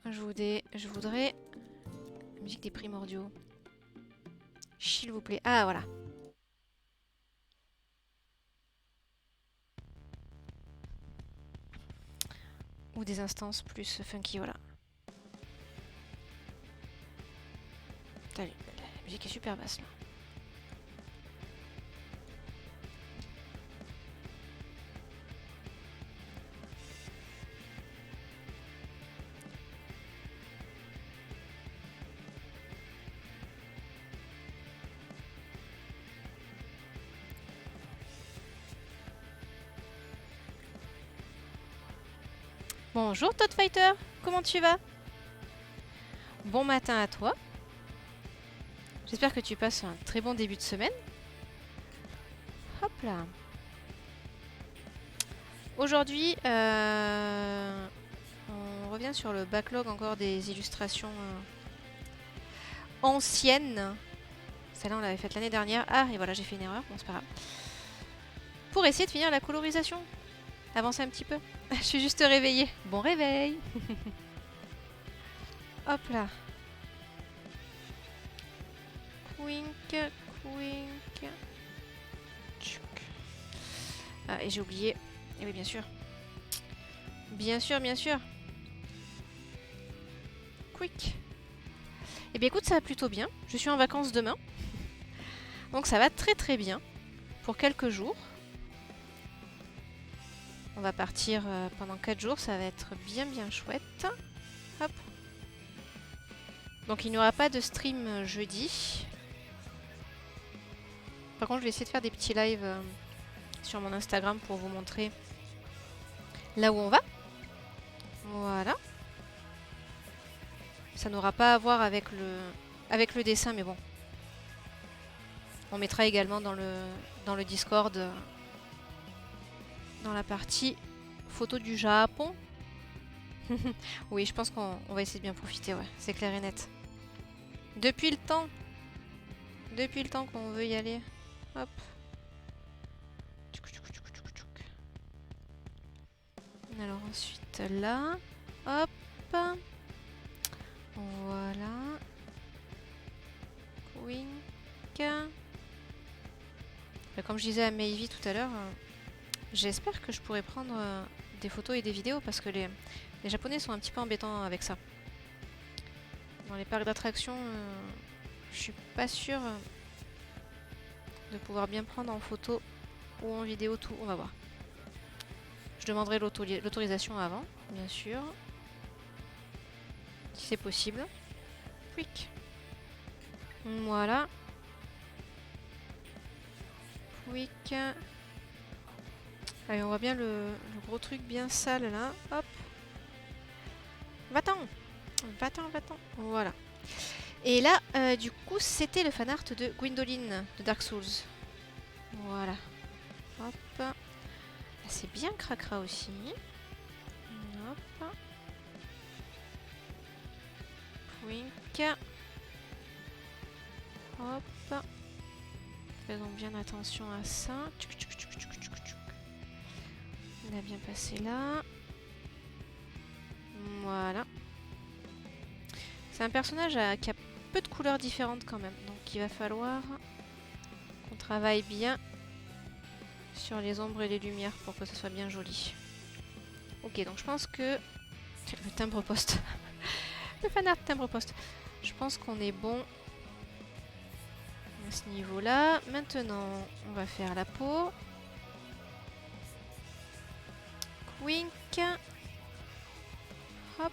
Speaker 1: Je voudrais... La musique des primordiaux. S'il vous plaît. Ah, voilà. Ou des instances plus funky, voilà. La musique est super basse, là. Bonjour Todd Fighter, comment tu vas? Bon matin à toi. J'espère que tu passes un très bon début de semaine. Hop là. Aujourd'hui, on revient sur le backlog encore des illustrations anciennes. Celle-là, on l'avait faite l'année dernière. Ah, et voilà, j'ai fait une erreur. Bon, c'est pas grave. Pour essayer de finir la colorisation. Avancer un petit peu. Je suis juste réveillée. Bon réveil. Hop là. Quink, quink. Tchouk. Ah, et j'ai oublié. Et oui, bien sûr. Bien sûr, bien sûr. Quick. Eh bien, écoute, ça va plutôt bien. Je suis en vacances demain. Donc, ça va très très bien. Pour quelques jours. On va partir pendant 4 jours. Ça va être bien bien chouette. Hop. Donc, il n'y aura pas de stream jeudi. Par contre, je vais essayer de faire des petits lives sur mon Instagram pour vous montrer là où on va. Voilà. Ça n'aura pas à voir avec le dessin, mais bon. On mettra également dans le Discord, dans la partie photo du Japon. Oui, je pense qu'on va essayer de bien profiter, ouais. C'est clair et net. Depuis le temps qu'on veut y aller. Hop. Ensuite là, hop, voilà, wink. Comme je disais à Mayvi tout à l'heure, j'espère que je pourrai prendre des photos et des vidéos parce que les Japonais sont un petit peu embêtants avec ça. Dans les parcs d'attractions, je suis pas sûre de pouvoir bien prendre en photo ou en vidéo tout. On va voir. Je demanderai l'autorisation avant, bien sûr. Si c'est possible. Quick. Voilà. Quick. Allez, on voit bien le gros truc bien sale là. Hop. Va-t'en. Va-t'en, va-t'en. Voilà. Et là, du coup, c'était le fanart de Gwyndolin de Dark Souls. Voilà. Hop. C'est bien cracra aussi. Hop. Wink. Hop. Faisons bien attention à ça. On a bien passé là. Voilà. C'est un personnage qui a peu de couleurs différentes quand même. Donc il va falloir qu'on travaille bien sur les ombres et les lumières pour que ça soit bien joli. Ok, donc je pense que... Le timbre-poste. Le fanart timbre-poste. Je pense qu'on est bon à ce niveau-là. Maintenant, on va faire la peau. Wink. Hop.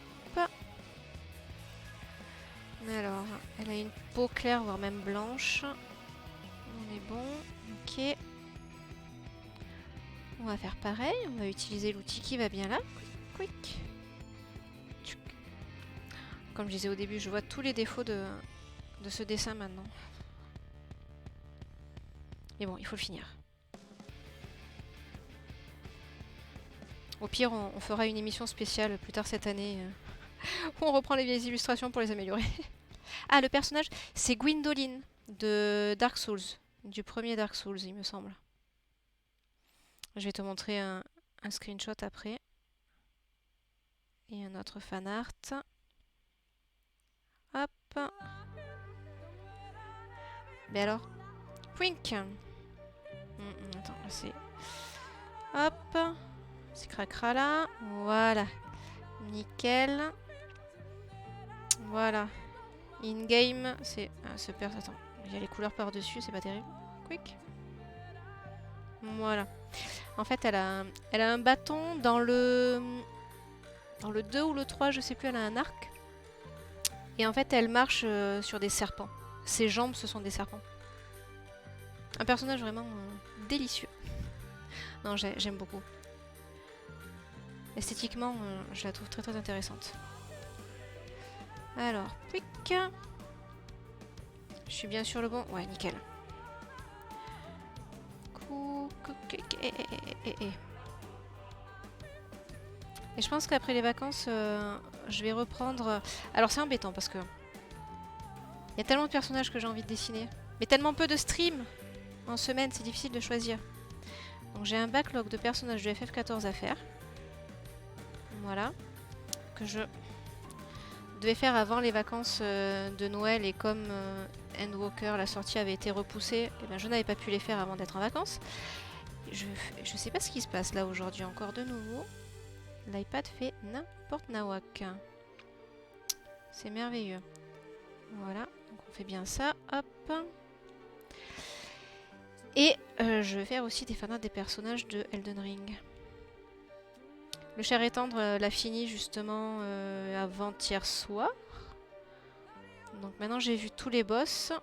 Speaker 1: Alors, elle a une peau claire, voire même blanche. On est bon. Ok. On va faire pareil. On va utiliser l'outil qui va bien là. Quick. Comme je disais au début, je vois tous les défauts de ce dessin maintenant. Mais bon, il faut le finir. Au pire, on fera une émission spéciale plus tard cette année où on reprend les vieilles illustrations pour les améliorer. Ah, le personnage, c'est Gwyndolin de Dark Souls, du premier Dark Souls, il me semble. Je vais te montrer un screenshot après. Et un autre fanart. Hop. Mais alors, Wink. Attends, c'est... Hop. C'est cracra là. Voilà. Nickel. Voilà. In-game, c'est... Attends, il y a les couleurs par-dessus, c'est pas terrible. Quick. Voilà. En fait, elle a un bâton dans le 2 ou le 3, je sais plus, elle a un arc. Et en fait, elle marche sur des serpents. Ses jambes, ce sont des serpents. Un personnage vraiment délicieux. Non, j'aime beaucoup. Esthétiquement, je la trouve très très intéressante. Alors, quick. Je suis bien sur le bon. Ouais, nickel. Et je pense qu'après les vacances, je vais reprendre... Alors c'est embêtant parce que... Il y a tellement de personnages que j'ai envie de dessiner. Mais tellement peu de streams en semaine, c'est difficile de choisir. Donc j'ai un backlog de personnages de FF14 à faire. Voilà. Que je devais faire avant les vacances de Noël. Et comme Endwalker, la sortie avait été repoussée, eh ben, je n'avais pas pu les faire avant d'être en vacances. Je sais pas ce qui se passe là aujourd'hui encore de nouveau. L'iPad fait n'importe nawak. C'est merveilleux. Voilà, donc on fait bien ça. Hop. Et je vais faire aussi des fanarts des personnages de Elden Ring. Le cher et tendre l'a fini justement avant-hier soir. Donc maintenant j'ai vu tous les boss.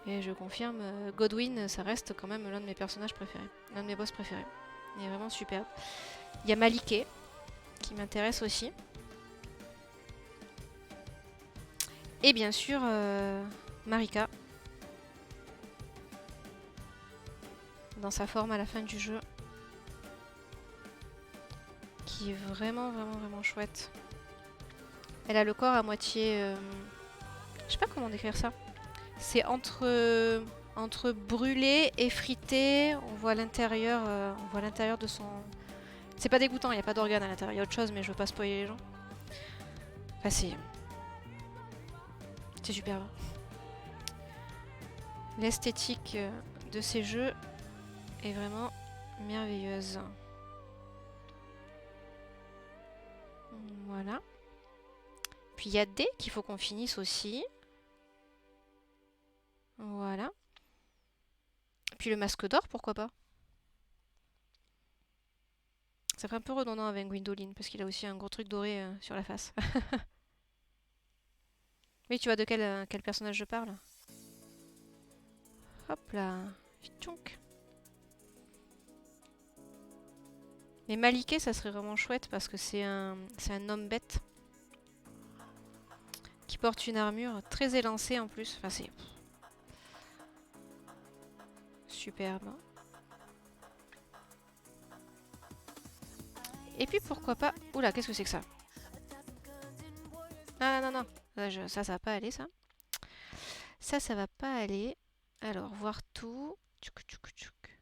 Speaker 1: Et je confirme, Godwyn, ça reste quand même l'un de mes personnages préférés. L'un de mes boss préférés. Il est vraiment superbe. Il y a Maliké, qui m'intéresse aussi. Et bien sûr, Marika. Dans sa forme à la fin du jeu. Qui est vraiment, vraiment, vraiment chouette. Elle a le corps à moitié... je sais pas comment décrire ça. C'est entre brûlé et frité. On voit l'intérieur de C'est pas dégoûtant, il n'y a pas d'organes à l'intérieur. Il y a autre chose, mais je veux pas spoiler les gens. Enfin, c'est superbe. L'esthétique de ces jeux est vraiment merveilleuse. Voilà. Puis il y a D qu'il faut qu'on finisse aussi. Voilà. Puis le masque d'or, pourquoi pas? Ça fait un peu redondant avec Gwyndolin, parce qu'il a aussi un gros truc doré sur la face. Oui, tu vois de quel personnage je parle? Hop là. Tchonk. Mais Maliké, ça serait vraiment chouette, parce que c'est un homme bête. Qui porte une armure très élancée en plus. Enfin, c'est superbe. Et puis pourquoi pas... Oula, qu'est-ce que c'est que ça? Ah non, non. Ça va pas aller, ça. Ça va pas aller. Alors, voir tout. Tchouk, tchouk, tchouk.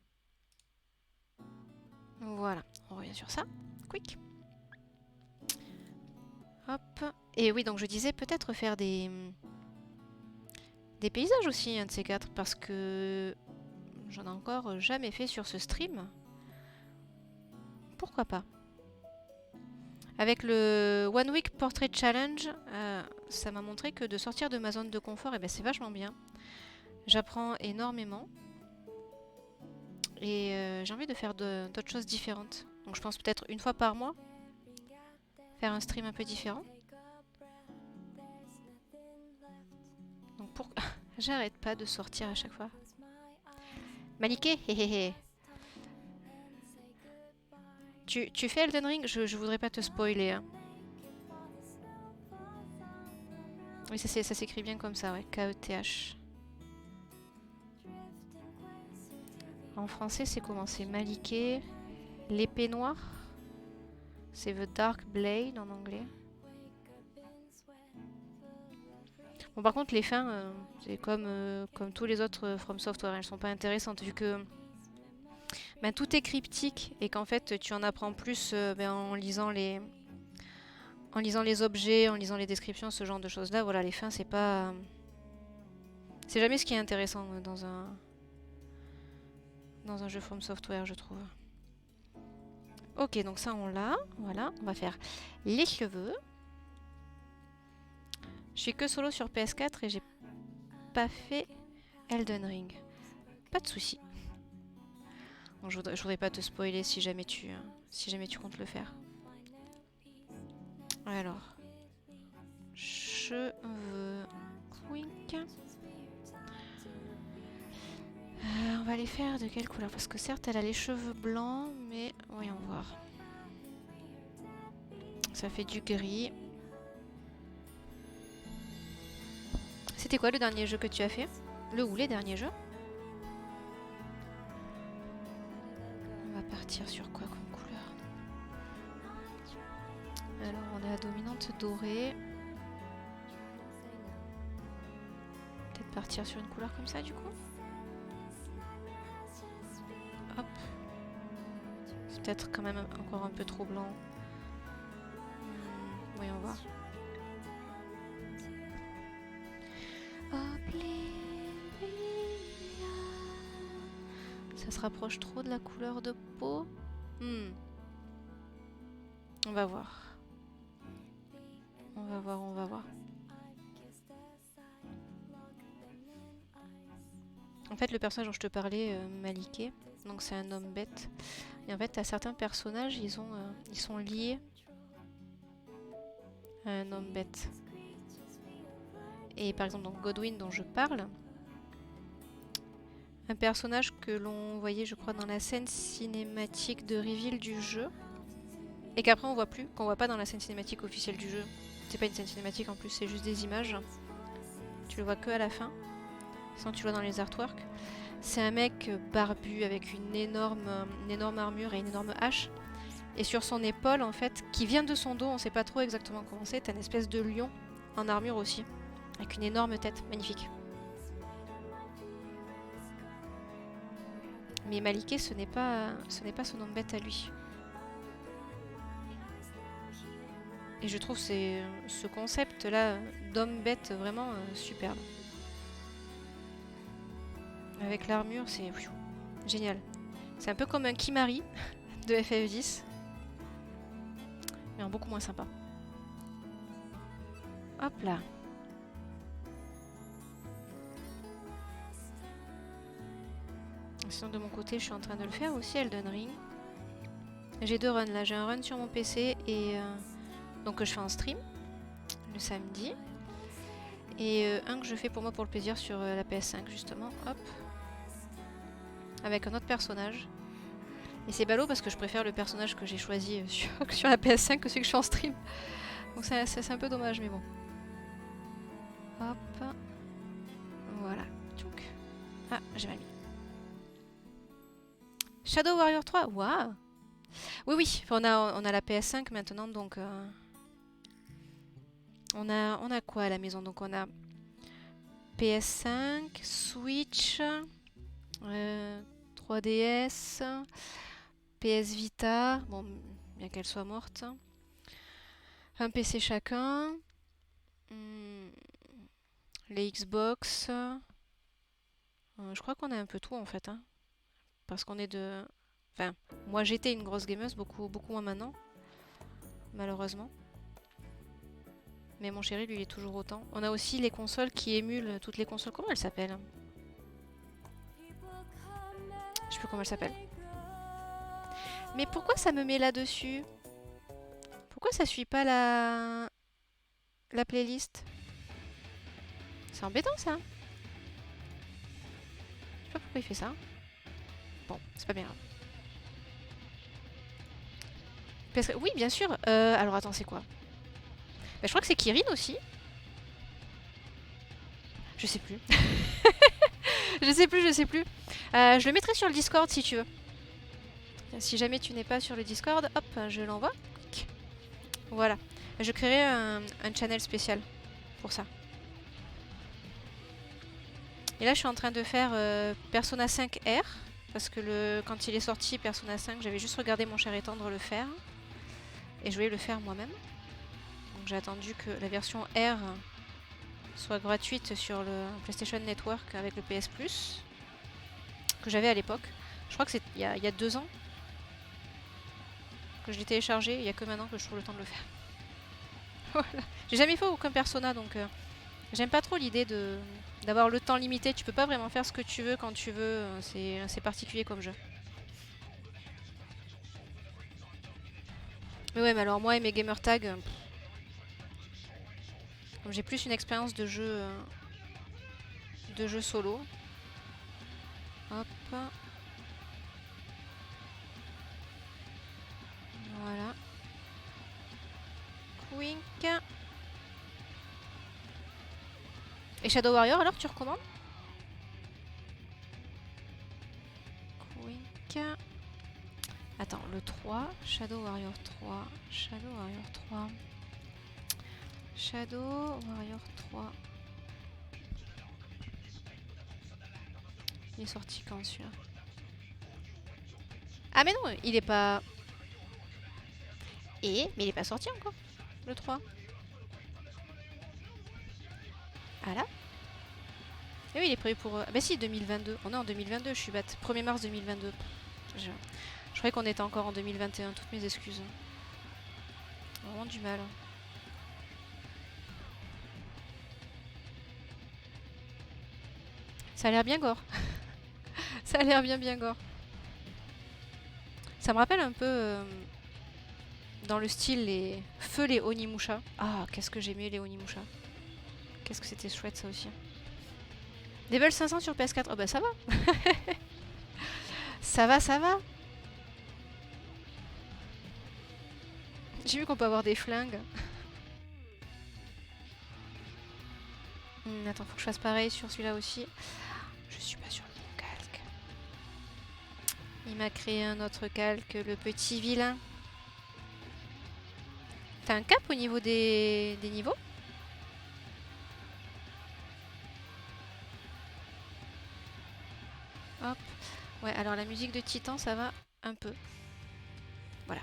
Speaker 1: Voilà, on revient sur ça. Quick. Hop. Et oui, donc je disais peut-être faire des paysages aussi, un de ces quatre, parce que j'en ai encore jamais fait sur ce stream. Pourquoi pas? Avec le One Week Portrait Challenge, ça m'a montré que de sortir de ma zone de confort, eh ben, c'est vachement bien. J'apprends énormément. Et j'ai envie de faire d'autres choses différentes. Donc je pense peut-être une fois par mois, faire un stream un peu différent. Donc pour... J'arrête pas de sortir à chaque fois. Maliké, hé. Tu fais Elden Ring? Je voudrais pas te spoiler. Hein. Oui, ça s'écrit bien comme ça, ouais. K-E-T-H. En français, c'est comment? C'est Maliké. L'épée noire. C'est The Dark Blade en anglais. Bon, par contre, les fins, c'est comme tous les autres From Software. Elles sont pas intéressantes vu que ben, tout est cryptique et qu'en fait, tu en apprends plus en lisant les objets, en lisant les descriptions, ce genre de choses-là. Voilà, les fins, c'est pas... c'est jamais ce qui est intéressant dans un jeu From Software, je trouve. Ok, donc ça, on l'a. Voilà, on va faire les cheveux. Je suis que solo sur PS4 et j'ai pas fait Elden Ring. Pas de soucis. Bon, je voudrais pas te spoiler si jamais tu comptes le faire. Alors, cheveux quick. On va les faire de quelle couleur? Parce que certes, elle a les cheveux blancs, mais voyons voir. Ça fait du gris. C'était quoi le dernier jeu que tu as fait? Le ou les derniers jeux? On va partir sur quoi comme couleur? Alors, on a la dominante dorée. Peut-être partir sur une couleur comme ça, du coup? Hop. C'est peut-être quand même encore un peu trop blanc. Voyons voir. Ça se rapproche trop de la couleur de peau. On va voir. On va voir. En fait, le personnage dont je te parlais, Maliké, donc c'est un homme bête. Et en fait, t'as certains personnages, ils sont liés à un homme bête. Et par exemple, donc Godwyn dont je parle, un personnage que l'on voyait, je crois, dans la scène cinématique de reveal du jeu, et qu'après on voit plus, qu'on voit pas dans la scène cinématique officielle du jeu. C'est pas une scène cinématique en plus, c'est juste des images. Tu le vois que à la fin, sinon tu le vois dans les artworks. C'est un mec barbu avec une énorme armure et une énorme hache. Et sur son épaule, en fait, qui vient de son dos, on sait pas trop exactement comment c'est, t'as une espèce de lion en armure aussi, avec une énorme tête, magnifique. Mais Maliké, ce n'est pas son homme bête à lui. Et je trouve ce concept-là d'homme-bête vraiment superbe. Avec l'armure, c'est génial. C'est un peu comme un Kimari de FF10. Mais en beaucoup moins sympa. Hop là. Sinon de mon côté, je suis en train de le faire aussi, Elden Ring. J'ai 2 runs là. J'ai un run sur mon PC et donc que je fais en stream le samedi. Et un que je fais pour moi pour le plaisir sur la PS5 justement. Hop. Avec un autre personnage. Et c'est ballot parce que je préfère le personnage que j'ai choisi sur la PS5 que celui que je fais en stream. Donc c'est un peu dommage mais bon. Hop. Voilà. Donc. Ah, j'ai mal mis. Shadow Warrior 3, waouh. Oui, oui, on a la PS5 maintenant, donc on a quoi à la maison? Donc on a PS5, Switch, 3DS, PS Vita, bon, bien qu'elle soit morte, un PC chacun, les Xbox, je crois qu'on a un peu tout en fait, hein, parce qu'on est de... Enfin, moi j'étais une grosse gameuse, beaucoup moins maintenant, malheureusement. Mais mon chéri, lui, il est toujours autant. On a aussi les consoles qui émulent toutes les consoles. Comment elles s'appellent? Je sais plus comment elles s'appellent. Mais pourquoi ça me met là-dessus? Pourquoi ça suit pas la playlist? C'est embêtant ça. Je sais pas pourquoi il fait ça. Bon, c'est pas bien grave. Parce que... Oui, bien sûr. Alors attends, c'est quoi? Bah, je crois que c'est Kirin aussi. Je sais plus. Je sais plus. Je le mettrai sur le Discord si tu veux. Si jamais tu n'es pas sur le Discord, hop, je l'envoie. Voilà. Je créerai un channel spécial pour ça. Et là, je suis en train de faire Persona 5 R. Parce que quand il est sorti, Persona 5, j'avais juste regardé mon cher et tendre le faire. Et je voulais le faire moi-même. Donc j'ai attendu que la version R soit gratuite sur le PlayStation Network avec le PS Plus. Que j'avais à l'époque. Je crois que c'est il y a 2 ans que je l'ai téléchargé. Il n'y a que maintenant que je trouve le temps de le faire. Voilà. J'ai jamais fait aucun Persona, donc j'aime pas trop l'idée d'avoir le temps limité. Tu peux pas vraiment faire ce que tu veux quand tu veux. C'est particulier comme jeu. Mais ouais, mais alors moi et mes gamer tags, comme j'ai plus une expérience de jeu solo. Hop. Voilà. Wink. Et Shadow Warrior, alors tu recommandes? Wink. Attends, le 3. Shadow Warrior 3. Shadow Warrior 3. Shadow Warrior 3. Il est sorti quand celui-là? Ah mais non, il est pas... Mais il est pas sorti encore, le 3. Ah là? Et oui, il est prévu pour... Bah si, 2022. On est en 2022, je suis bête. 1er mars 2022. Je croyais qu'on était encore en 2021. Toutes mes excuses. Vraiment du mal. Ça a l'air bien gore. Ça a l'air bien gore. Ça me rappelle un peu... dans le style les feux les Onimusha. Ah, qu'est-ce que j'aimais les Onimusha. Qu'est-ce que c'était chouette ça aussi. Level 500 sur PS4. Oh bah ça va. Ça va. J'ai vu qu'on peut avoir des flingues. Attends, faut que je fasse pareil sur celui-là aussi. Je suis pas sur le bon calque. Il m'a créé un autre calque, le petit vilain. T'as un cap au niveau des niveaux? Hop. Ouais, alors la musique de Titan, ça va un peu. Voilà.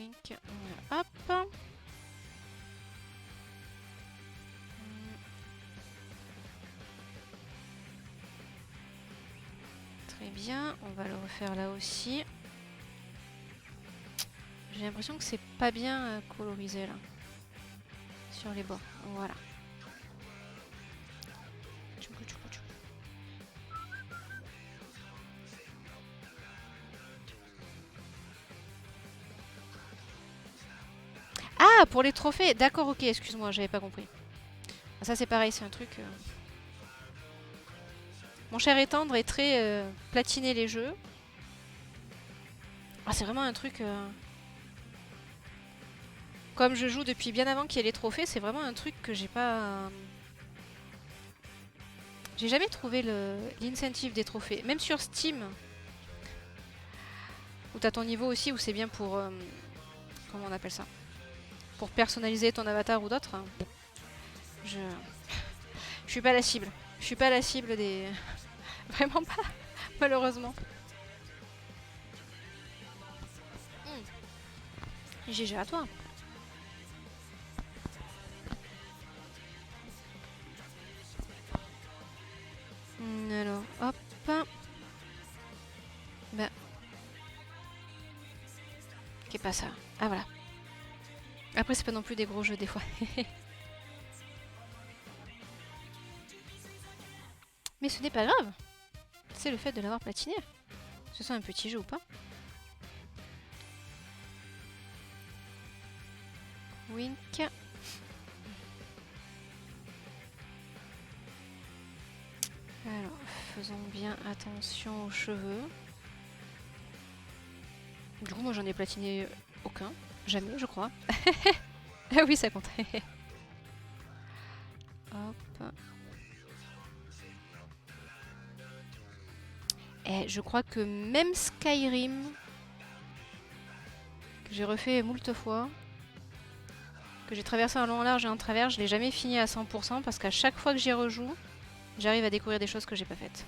Speaker 1: Wink. Voilà, hop. Très bien, on va le refaire là aussi. J'ai l'impression que c'est pas bien colorisé là. Sur les bords, voilà. Ah, pour les trophées. D'accord, ok, excuse-moi, j'avais pas compris. Ça c'est pareil, c'est un truc... Mon cher et tendre est très platiner les jeux. Ah, c'est vraiment un truc... Comme je joue depuis bien avant qu'il y ait les trophées, c'est vraiment un truc que j'ai pas... J'ai jamais trouvé l'incentive des trophées. Même sur Steam, où t'as ton niveau aussi, où c'est bien pour... comment on appelle ça? Pour personnaliser ton avatar ou d'autres. Je suis pas la cible. Je suis pas la cible des... Vraiment pas, malheureusement. GG à toi. Alors, hop. Ben. Qu'est pas ça? Ah voilà. Après, c'est pas non plus des gros jeux des fois. Mais ce n'est pas grave. C'est le fait de l'avoir platiné. Que ce soit un petit jeu ou pas. Wink. Alors, faisons bien attention aux cheveux. Du coup, moi j'en ai platiné aucun. Jamais, je crois. Ah oui, ça compte. Hop. Et je crois que même Skyrim, que j'ai refait moult fois, que j'ai traversé en long, en large et en travers, je l'ai jamais fini à 100% parce qu'à chaque fois que j'y rejoue, j'arrive à découvrir des choses que j'ai pas faites.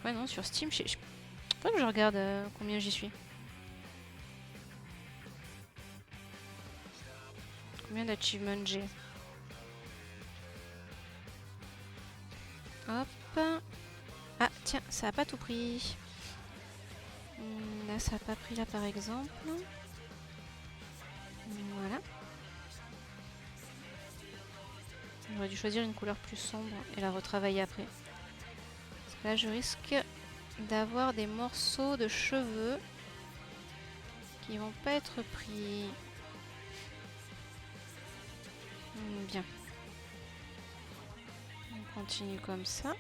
Speaker 1: Ouais, non, sur Steam, faudrait que je regarde combien j'y suis. Combien d'achievements j'ai? Hop. Ah, tiens, ça a pas tout pris. Là, ça a pas pris là, par exemple. Voilà. J'aurais dû choisir une couleur plus sombre et la retravailler après. Parce que là, je risque d'avoir des morceaux de cheveux qui vont pas être pris. Bien. On continue comme ça.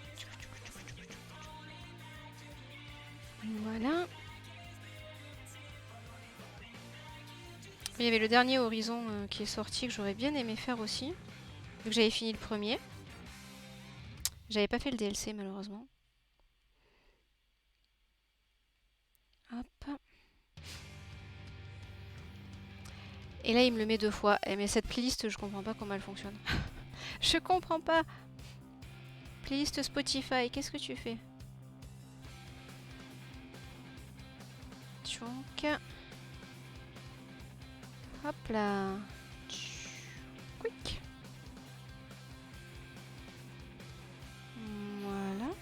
Speaker 1: Voilà. Il y avait le dernier Horizon qui est sorti que j'aurais bien aimé faire aussi. Vu que j'avais fini le premier. J'avais pas fait le DLC malheureusement. Hop. Et là il me le met 2 fois. Mais cette playlist je comprends pas comment elle fonctionne. Je comprends pas. Playlist Spotify, qu'est-ce que tu fais? Tchonk. Hop là. Quick. Voilà.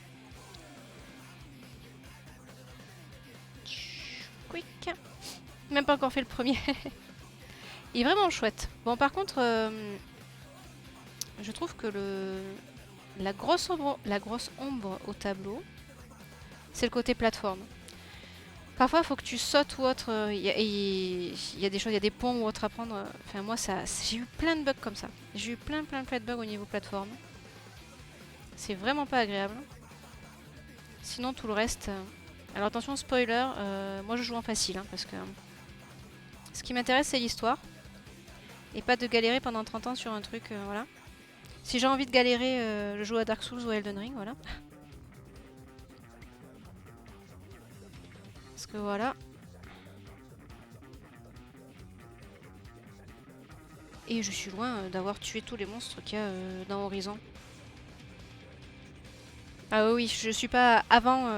Speaker 1: Quick. Même pas encore fait le premier. Il est vraiment chouette. Bon, par contre, je trouve que la grosse ombre au tableau, c'est le côté plateforme. Parfois, il faut que tu sautes ou autre. Il y a des choses, il y a des ponts ou autre à prendre. Enfin, moi, j'ai eu plein de bugs comme ça. J'ai eu plein de bugs au niveau plateforme. C'est vraiment pas agréable. Sinon, tout le reste... Alors attention, spoiler, moi je joue en facile, hein, parce que ce qui m'intéresse, c'est l'histoire. Et pas de galérer pendant 30 ans sur un truc, voilà. Si j'ai envie de galérer, je joue à Dark Souls ou à Elden Ring, voilà. Parce que voilà. Et je suis loin d'avoir tué tous les monstres qu'il y a dans Horizon. Ah oui, je suis pas avant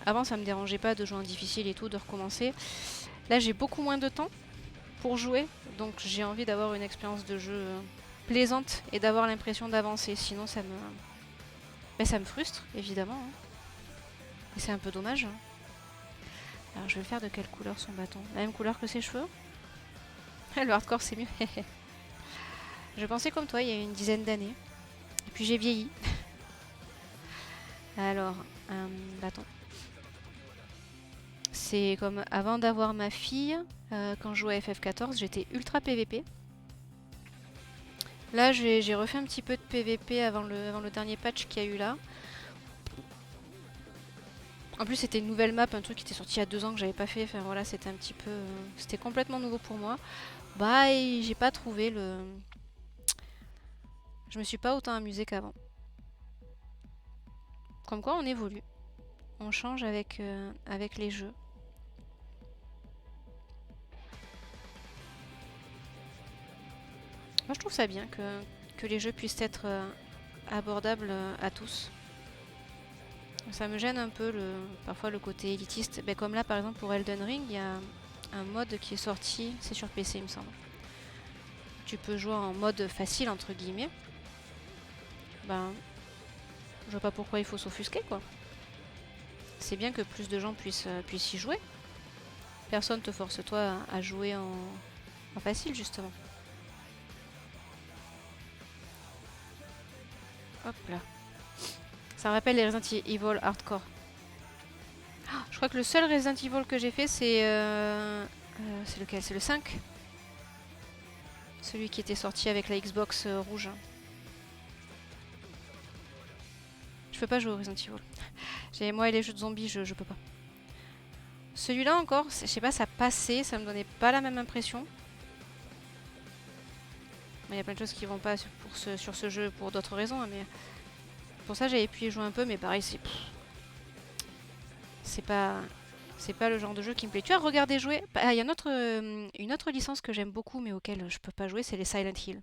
Speaker 1: Avant, ça me dérangeait pas de jouer en difficile et tout, de recommencer. Là, j'ai beaucoup moins de temps pour jouer, donc j'ai envie d'avoir une expérience de jeu plaisante et d'avoir l'impression d'avancer. Sinon, ça me frustre, évidemment. Hein. Et c'est un peu dommage. Hein. Alors, je vais le faire de quelle couleur son bâton? La même couleur que ses cheveux? Le hardcore, c'est mieux. Je pensais comme toi il y a une dizaine d'années. Et puis j'ai vieilli. Alors, un bâton. C'est comme avant d'avoir ma fille, quand je jouais à FF14, j'étais ultra PVP. Là, j'ai refait un petit peu de PVP avant le dernier patch qu'il y a eu là. En plus, c'était une nouvelle map, un truc qui était sorti il y a 2 ans que j'avais pas fait. Enfin voilà, c'était un petit peu... c'était complètement nouveau pour moi. Bah, j'ai pas trouvé le... Je me suis pas autant amusée qu'avant. Comme quoi, on évolue. On change avec les jeux. Moi, je trouve ça bien que les jeux puissent être abordables à tous. Ça me gêne un peu parfois le côté élitiste. Ben, comme là, par exemple, pour Elden Ring, il y a un mode qui est sorti, c'est sur PC, il me semble. Tu peux jouer en mode facile, entre guillemets. Ben, je vois pas pourquoi il faut s'offusquer, quoi. C'est bien que plus de gens puissent y jouer. Personne te force toi à jouer en facile, justement. Hop là. Ça me rappelle les Resident Evil Hardcore. Oh, je crois que le seul Resident Evil que j'ai fait, c'est lequel? C'est le 5. Celui qui était sorti avec la Xbox rouge. Je peux pas jouer au Resident Evil. Moi et les jeux de zombies, je peux pas. Celui-là encore, je sais pas, ça passait, ça me donnait pas la même impression. Il y a plein de choses qui vont pas sur ce jeu pour d'autres raisons, hein, mais pour ça j'avais pu y jouer un peu, mais pareil, c'est pas le genre de jeu qui me plaît. Tu as regardé jouer. Il y a une autre licence que j'aime beaucoup, mais auquel je peux pas jouer, c'est les Silent Hill.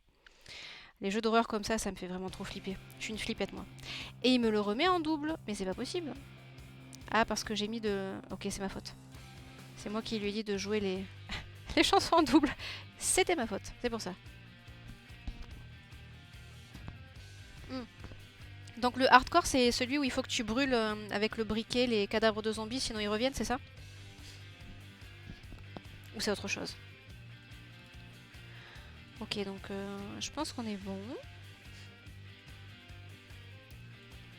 Speaker 1: Les jeux d'horreur comme ça me fait vraiment trop flipper. Je suis une flippette, moi. Et il me le remet en double, mais c'est pas possible. Ah, parce que j'ai mis de... Ok, c'est ma faute. C'est moi qui lui ai dit de jouer les, les chansons en double. C'était ma faute, c'est pour ça. Donc le hardcore, c'est celui où il faut que tu brûles avec le briquet les cadavres de zombies, sinon ils reviennent, c'est ça? Ou c'est autre chose? Ok, donc je pense qu'on est bon.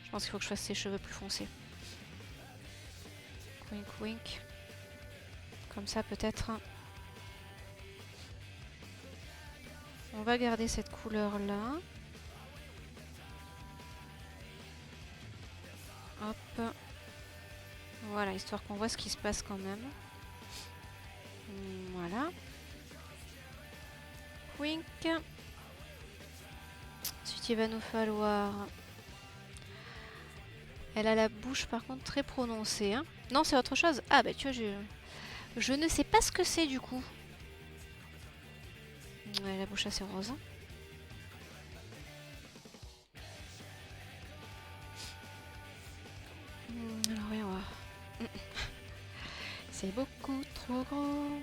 Speaker 1: Je pense qu'il faut que je fasse ses cheveux plus foncés. Wink wink. Comme ça peut-être. On va garder cette couleur là. Hop. Voilà, histoire qu'on voit ce qui se passe quand même. Voilà. Wink. Ensuite, il va nous falloir... Elle a la bouche par contre très prononcée. Hein. Non, c'est autre chose. Ah bah tu vois, je ne sais pas ce que c'est du coup. Ouais, la bouche assez rose. Alors voyons voir. C'est beaucoup trop grand.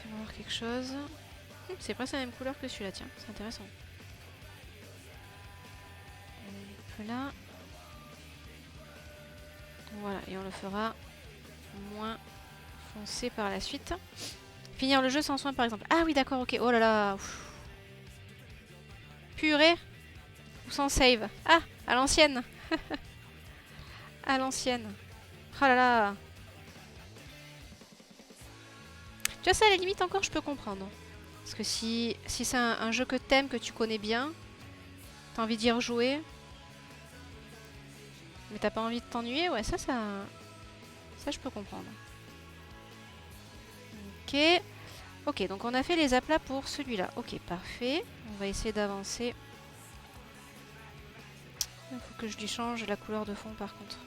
Speaker 1: Fais-moi voir quelque chose. C'est presque la même couleur que celui-là, tiens, c'est intéressant. Un peu là. Voilà, et on le fera moins foncé par la suite. Finir le jeu sans soin par exemple. Ah oui d'accord, ok. Oh là là. Ouf. Purée. Ou sans save. Ah, à l'ancienne. À l'ancienne. Oh là là. Tu vois ça à la limite encore je peux comprendre. Parce que si c'est un jeu que t'aimes, que tu connais bien, t'as envie d'y rejouer, mais t'as pas envie de t'ennuyer, ouais ça je peux comprendre. Ok. Ok, donc on a fait les aplats pour celui-là. Ok, parfait. On va essayer d'avancer. Il faut que je lui change la couleur de fond par contre.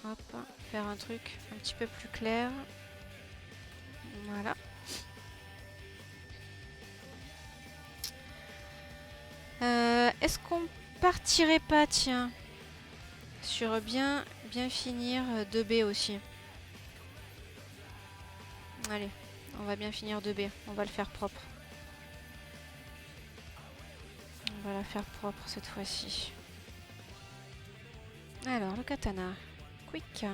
Speaker 1: Hop, faire un truc un petit peu plus clair. Voilà. Est-ce qu'on partirais pas, tiens, sur bien finir 2B aussi. Allez, on va bien finir 2B. On va le faire propre. On va la faire propre cette fois-ci. Alors, le katana. Quick.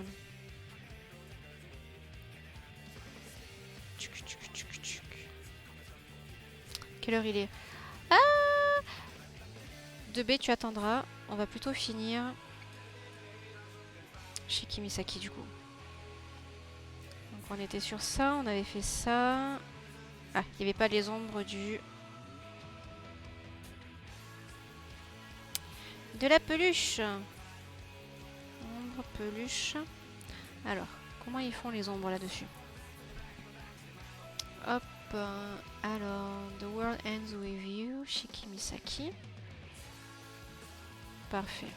Speaker 1: Quelle heure il est? Ah! 2B, tu attendras. On va plutôt finir chez Kimisaki du coup. Donc on était sur ça, on avait fait ça. Ah, il n'y avait pas les ombres de la peluche. Ombre, peluche. Alors, comment ils font les ombres là-dessus? Hop. Alors, The World Ends With You chez Kimisaki. Parfait.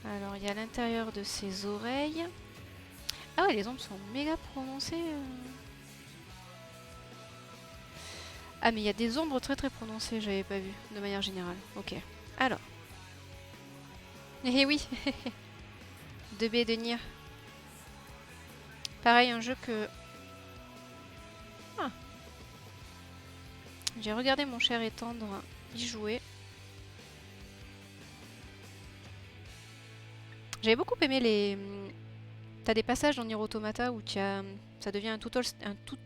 Speaker 1: Alors, il y a l'intérieur de ses oreilles. Ah ouais, les ombres sont méga prononcées. Ah, mais il y a des ombres très prononcées, j'avais pas vu, de manière générale. Ok. Alors. Eh oui 2B de Nier. Pareil, un jeu que... Ah. J'ai regardé mon cher et tendre y jouer. J'avais beaucoup aimé les... T'as des passages dans Nier Automata où ça devient un tout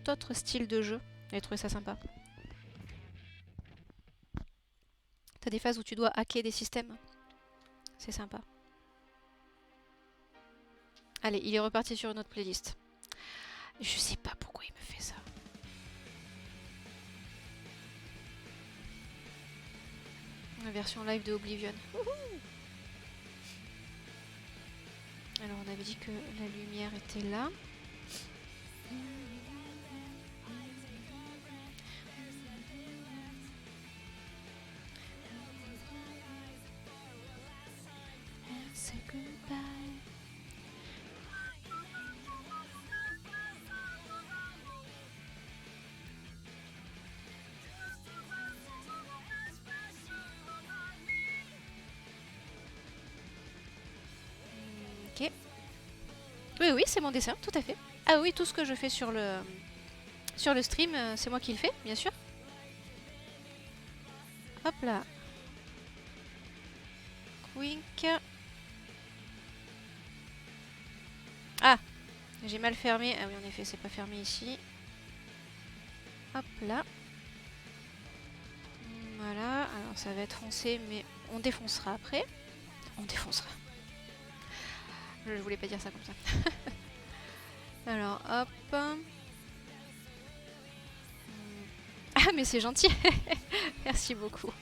Speaker 1: autre style de jeu. J'ai trouvé ça sympa. T'as des phases où tu dois hacker des systèmes. C'est sympa. Allez, il est reparti sur une autre playlist. Je sais pas pourquoi il me fait ça. La version live de Oblivion. Alors on avait dit que la lumière était là. Say goodbye. Ok. Oui, c'est mon dessin, tout à fait. Ah oui, tout ce que je fais sur le stream, c'est moi qui le fais, bien sûr. Hop là. Wink. Ah, j'ai mal fermé. Ah oui, en effet, c'est pas fermé ici. Hop là. Voilà, alors ça va être foncé, mais on défoncera après. On défoncera. Je voulais pas dire ça comme ça. Alors, hop. Ah, mais c'est gentil. Merci beaucoup.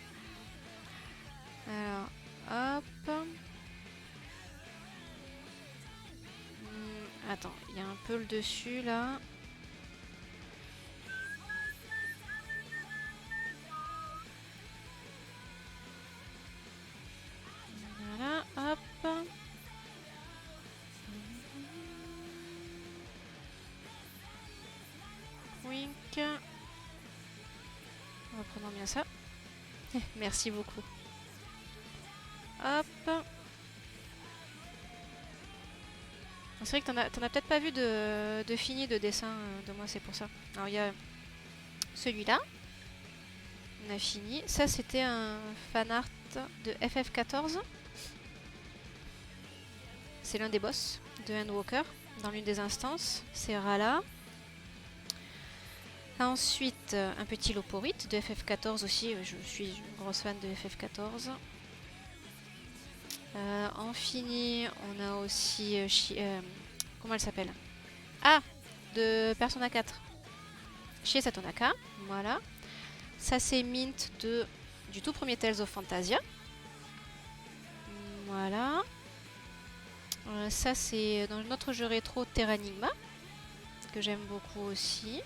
Speaker 1: Alors, hop. Attends, il y a un peu le dessus, là. Voilà, hop. Wink. On va prendre bien ça. Merci beaucoup. Hop. C'est vrai que t'en as peut-être pas vu de fini de dessin de moi, c'est pour ça. Alors il y a celui-là. On a fini. Ça c'était un fan art de FF14. C'est l'un des boss de Endwalker dans l'une des instances. C'est Rala. Ensuite, un petit Loporite de FF14 aussi. Je suis une grosse fan de FF14. En fini, on a aussi... comment elle s'appelle? Ah, de Persona 4. Chez Satonaka. Voilà. Ça, c'est Mint du tout premier Tales of Phantasia. Voilà. Ça, c'est dans notre jeu rétro Terranigma, que j'aime beaucoup aussi.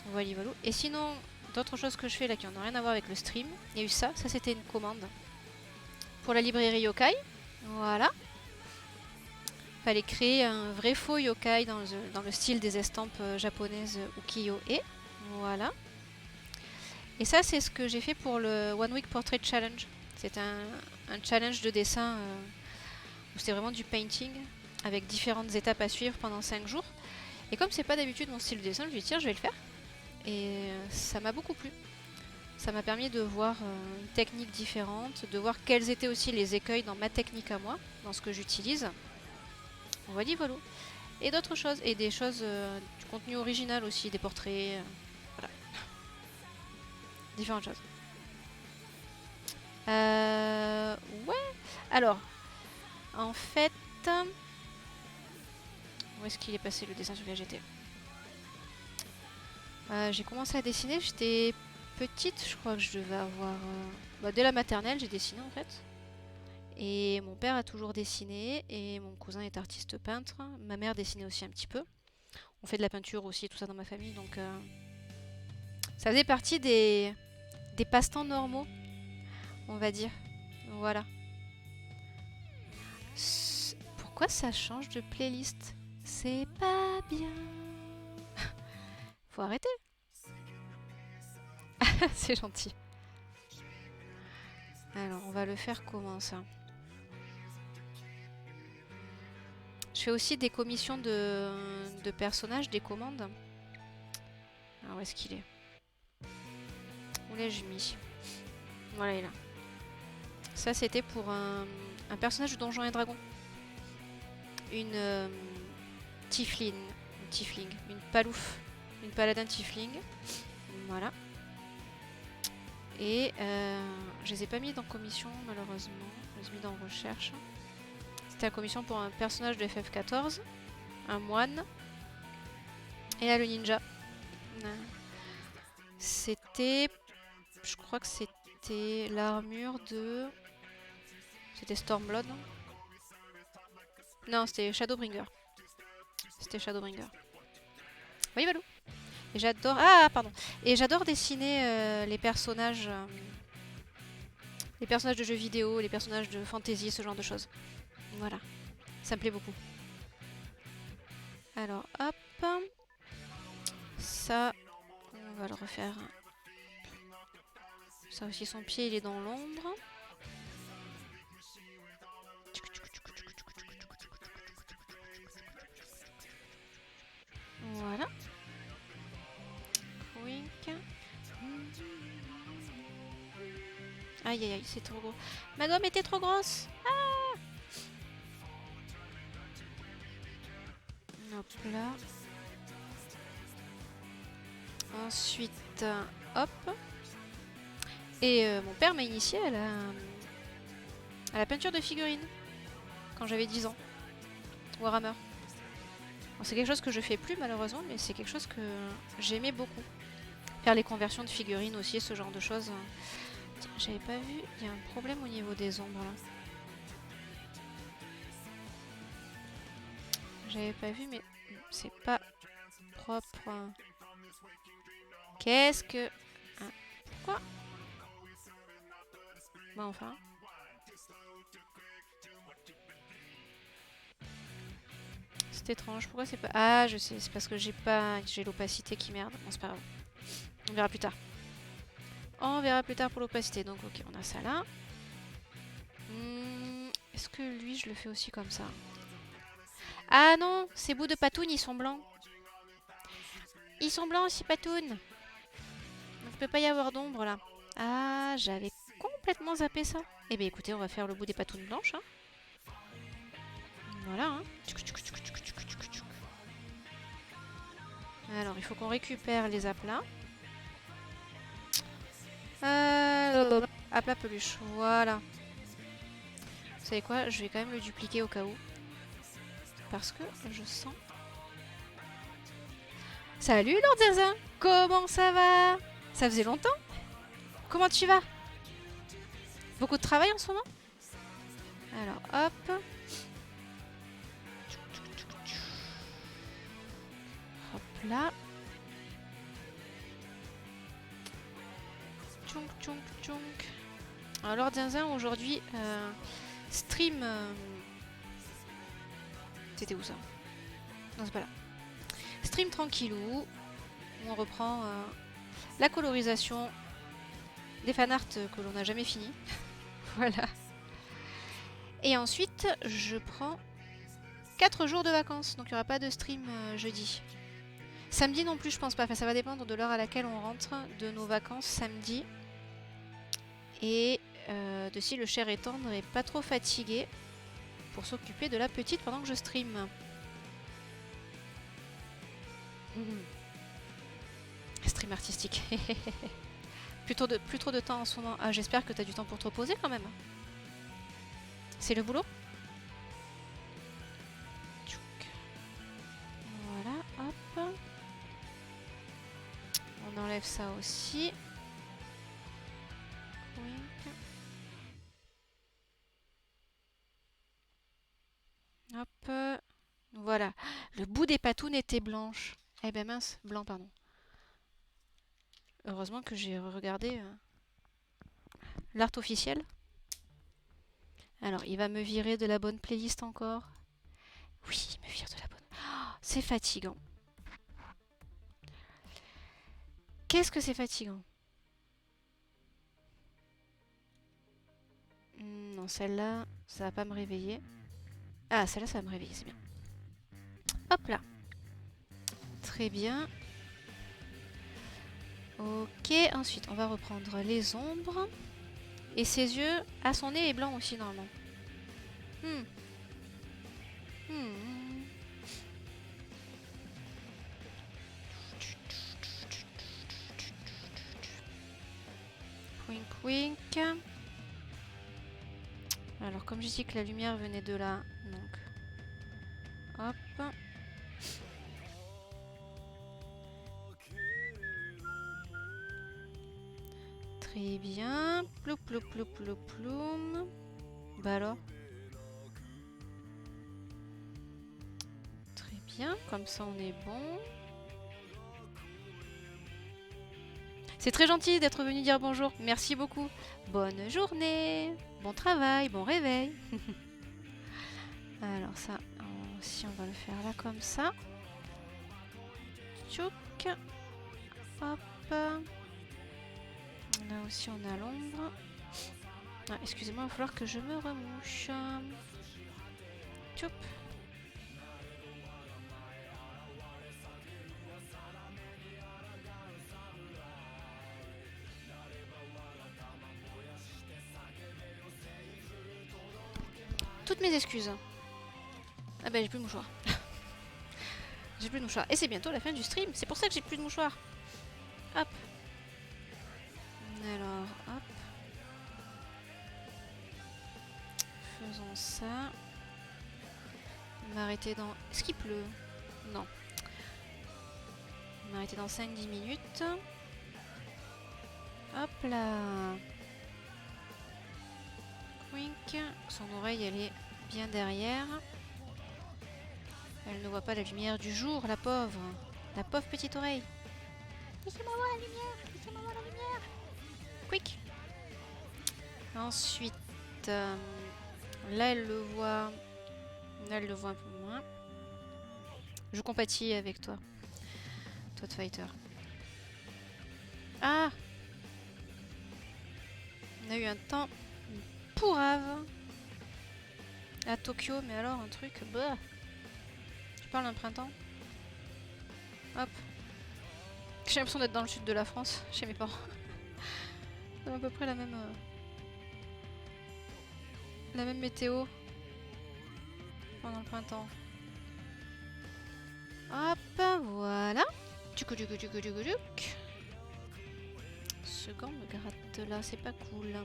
Speaker 1: Voilà. Et sinon, d'autres choses que je fais là qui n'ont rien à voir avec le stream. Il y a eu ça. Ça, c'était une commande pour la librairie Yokai. Voilà. Fallait créer un vrai faux yokai dans le style des estampes japonaises ukiyo-e. Voilà. Et ça, c'est ce que j'ai fait pour le One Week Portrait Challenge. C'était un challenge de dessin où c'était vraiment du painting avec différentes étapes à suivre pendant 5 jours. Et comme c'est pas d'habitude mon style de dessin, je me suis dit tiens, je vais le faire. Et ça m'a beaucoup plu. Ça m'a permis de voir une technique différente, de voir quels étaient aussi les écueils dans ma technique à moi, dans ce que j'utilise. Voilà, voilà. Et d'autres choses, et des choses, du contenu original aussi, des portraits, voilà. Différentes choses. Ouais. Alors, en fait, où est-ce qu'il est passé le dessin sur lequel j'étais? J'ai commencé à dessiner, j'étais petite, je crois que je devais avoir... dès la maternelle, j'ai dessiné en fait. Et mon père a toujours dessiné, et mon cousin est artiste peintre. Ma mère dessinait aussi un petit peu. On fait de la peinture aussi, tout ça dans ma famille, donc... ça faisait partie des passe-temps normaux, on va dire. Voilà. Pourquoi ça change de playlist? C'est pas bien. Faut arrêter. C'est gentil. Alors, on va le faire comment ça? Je fais aussi des commissions de personnages, des commandes. Alors, où est-ce qu'il est? Où l'ai-je mis? Voilà, il est là. Ça, c'était pour un personnage de Donjons et Dragons. Une tiefling, une palouf, une paladin tiefling. Voilà. Et je les ai pas mis dans commission malheureusement. Je les ai mis dans recherche. C'était la commission pour un personnage de FF14, un moine. Et là le ninja. C'était, je crois que c'était l'armure de... C'était Stormblood. Non, c'était Shadowbringer. C'était Shadowbringer. Oui, Valou. Et j'adore... Ah, pardon. Et j'adore dessiner les personnages de jeux vidéo, les personnages de fantasy, ce genre de choses. Voilà. Ça me plaît beaucoup. Alors, hop. Ça, on va le refaire. Ça aussi, son pied, il est dans l'ombre. Voilà. Wink. Aïe aïe aïe, c'est trop gros. Ma gomme était trop grosse. Ah! Hop là. Ensuite, hop. Et mon père m'a initié à la peinture de figurines quand j'avais 10 ans. Warhammer. C'est quelque chose que je fais plus malheureusement, mais c'est quelque chose que j'aimais beaucoup. Faire les conversions de figurines aussi, ce genre de choses. Tiens, j'avais pas vu, il y a un problème au niveau des ombres là. J'avais pas vu, mais c'est pas propre. Qu'est-ce que... Ah, pourquoi? Bah enfin... C'est étrange, pourquoi c'est pas... Ah, je sais, c'est parce que j'ai l'opacité qui merde. Bon, c'est pas grave. On verra plus tard. On verra plus tard pour l'opacité. Donc, ok, on a ça là. Est-ce que lui, je le fais aussi comme ça? Ah non, ces bouts de patoun, ils sont blancs. Ils sont blancs aussi, patoun. Donc, il peut pas y avoir d'ombre là. Ah, j'avais complètement zappé ça. Eh bien, écoutez, on va faire le bout des patounes blanches. Hein. Voilà. Hein. Alors, il faut qu'on récupère les aplats. Aplat peluche, voilà. Vous savez quoi? Je vais quand même le dupliquer au cas où. Parce que je sens... Salut Lord Zaza! Comment ça va? Ça faisait longtemps? Comment tu vas? Beaucoup de travail en ce moment? Alors, hop. Hop là. Tchonk, tchonk, tchonk. Alors, Lord Zaza, aujourd'hui, stream... C'était où ça? Non, c'est pas là. Stream tranquillou, où on reprend la colorisation des fanarts que l'on n'a jamais fini. Voilà. Et ensuite, je prends 4 jours de vacances. Donc il n'y aura pas de stream jeudi. Samedi non plus, je pense pas. Enfin, ça va dépendre de l'heure à laquelle on rentre de nos vacances samedi. Et de si le cher et tendre est pas trop fatigué pour s'occuper de la petite pendant que je stream. Stream artistique. plus trop de temps en ce moment. Ah, j'espère que tu as du temps pour te reposer quand même. C'est le boulot. Voilà, hop. On enlève ça aussi. Hop. Voilà. Le bout des patounes était blanche. Eh ben mince, blanc, pardon. Heureusement que j'ai regardé l'art officiel. Alors, il va me virer de la bonne playlist encore. Oui, il me vire de la bonne. Oh, c'est fatigant. Qu'est-ce que c'est fatigant? Non, celle-là, ça va pas me réveiller. Ah, celle-là, ça va me réveiller, c'est bien. Hop là. Très bien. Ok, ensuite, on va reprendre les ombres. Et ses yeux, ah, son nez est blanc aussi, normalement. Wink wink. Alors comme je dis que la lumière venait de là, donc hop. Très bien. Plou plou plou plou ploum. Bah alors. Très bien, comme ça on est bon. C'est très gentil d'être venu dire bonjour. Merci beaucoup. Bonne journée. Bon travail, bon réveil. Alors ça aussi, on va le faire là comme ça. Tchouk. Hop. Là aussi, on a l'ombre. Ah, excusez-moi, il va falloir que je me remouche. Tchoup. Toutes mes excuses. Ah bah j'ai plus de mouchoir. J'ai plus de mouchoir. Et c'est bientôt la fin du stream. C'est pour ça que j'ai plus de mouchoir. Hop. Alors, hop. Faisons ça. M'arrêter dans... Est-ce qu'il pleut? Non. M'arrêter dans 5-10 minutes. Hop là. Wink. Son oreille, elle est bien derrière. Elle ne voit pas la lumière du jour, la pauvre. La pauvre petite oreille. Laissez-moi voir la lumière. Laissez-moi voir la lumière. Quick. Ensuite, là, elle le voit. Là, elle le voit un peu moins. Je compatis avec toi. Toi de fighter. Ah! On a eu un temps pourrave à Tokyo, mais alors un truc... Bah. Tu parles d'un printemps? Hop. J'ai l'impression d'être dans le sud de la France, chez mes parents. C'est à peu près la même météo pendant le printemps. Hop, voilà. Ce gant me gratte là, c'est pas cool.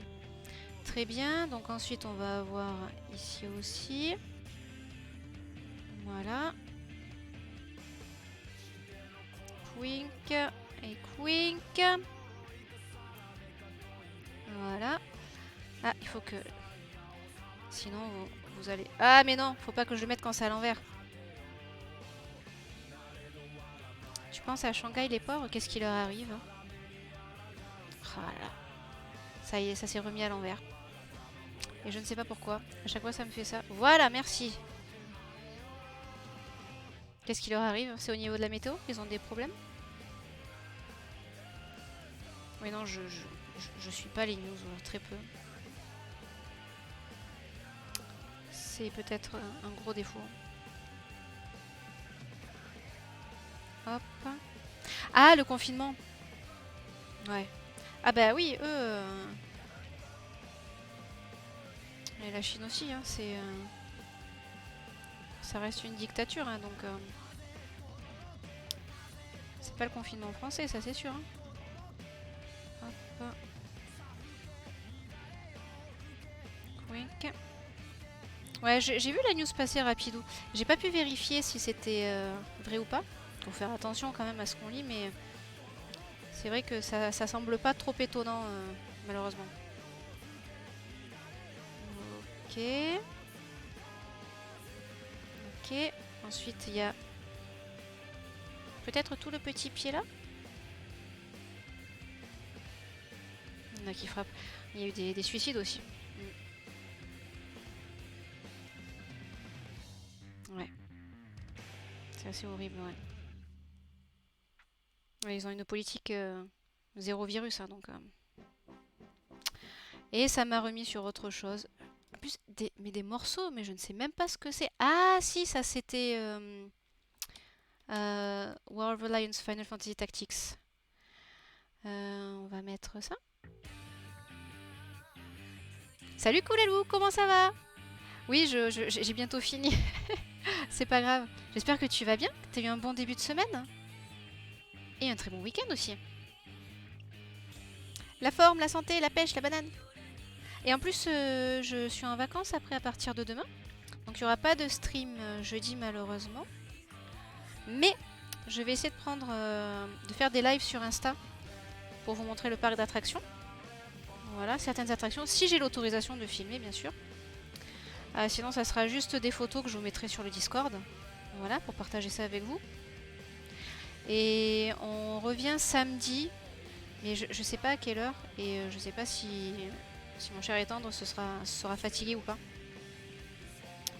Speaker 1: Très bien, donc ensuite on va avoir ici aussi. Voilà. Quink et quink. Voilà. Ah, il faut que... Sinon vous allez... Ah mais non, faut pas que je le mette quand c'est à l'envers. Tu penses à Shanghai les pauvres, qu'est-ce qui leur arrive? Voilà. Ça y est, ça s'est remis à l'envers. Et je ne sais pas pourquoi. À chaque fois ça me fait ça. Voilà, merci. Qu'est-ce qui leur arrive? C'est au niveau de la météo? Ils ont des problèmes? Oui non, je suis pas les news, très peu. c'est peut-être un gros défaut. Hop. Ah, le confinement. Ouais. Ah bah oui, eux... Et la Chine aussi, hein, c'est... Ça reste une dictature, hein, donc... C'est pas le confinement français, ça c'est sûr. Hein. Hop. Wink. Ouais, j'ai vu la news passer rapidou. J'ai pas pu vérifier si c'était vrai ou pas. Faut faire attention quand même à ce qu'on lit, mais c'est vrai que ça semble pas trop étonnant, malheureusement. Ok. Ok. Ensuite, il y a peut-être tout le petit pied là. Il y en a qui frappent. Il y a eu des suicides aussi. Ouais. C'est assez horrible, ouais. Ouais, ils ont une politique zéro virus, hein, donc... Et ça m'a remis sur autre chose. En plus, des morceaux, mais je ne sais même pas ce que c'est. Ah si, ça c'était World of Alliance Final Fantasy Tactics. On va mettre ça. Salut Koulalou, comment ça va? Oui, j'ai bientôt fini. C'est pas grave. J'espère que tu vas bien, que tu as eu un bon début de semaine. Et un très bon week-end aussi. La forme, la santé, la pêche, la banane. Et en plus, je suis en vacances après à partir de demain. Donc il n'y aura pas de stream jeudi malheureusement. Mais je vais essayer de faire des lives sur Insta pour vous montrer le parc d'attractions. Voilà, certaines attractions, si j'ai l'autorisation de filmer bien sûr. Sinon ça sera juste des photos que je vous mettrai sur le Discord. Voilà, pour partager ça avec vous. Et on revient samedi, mais je sais pas à quelle heure. Et je sais pas si mon cher étendre sera fatigué ou pas.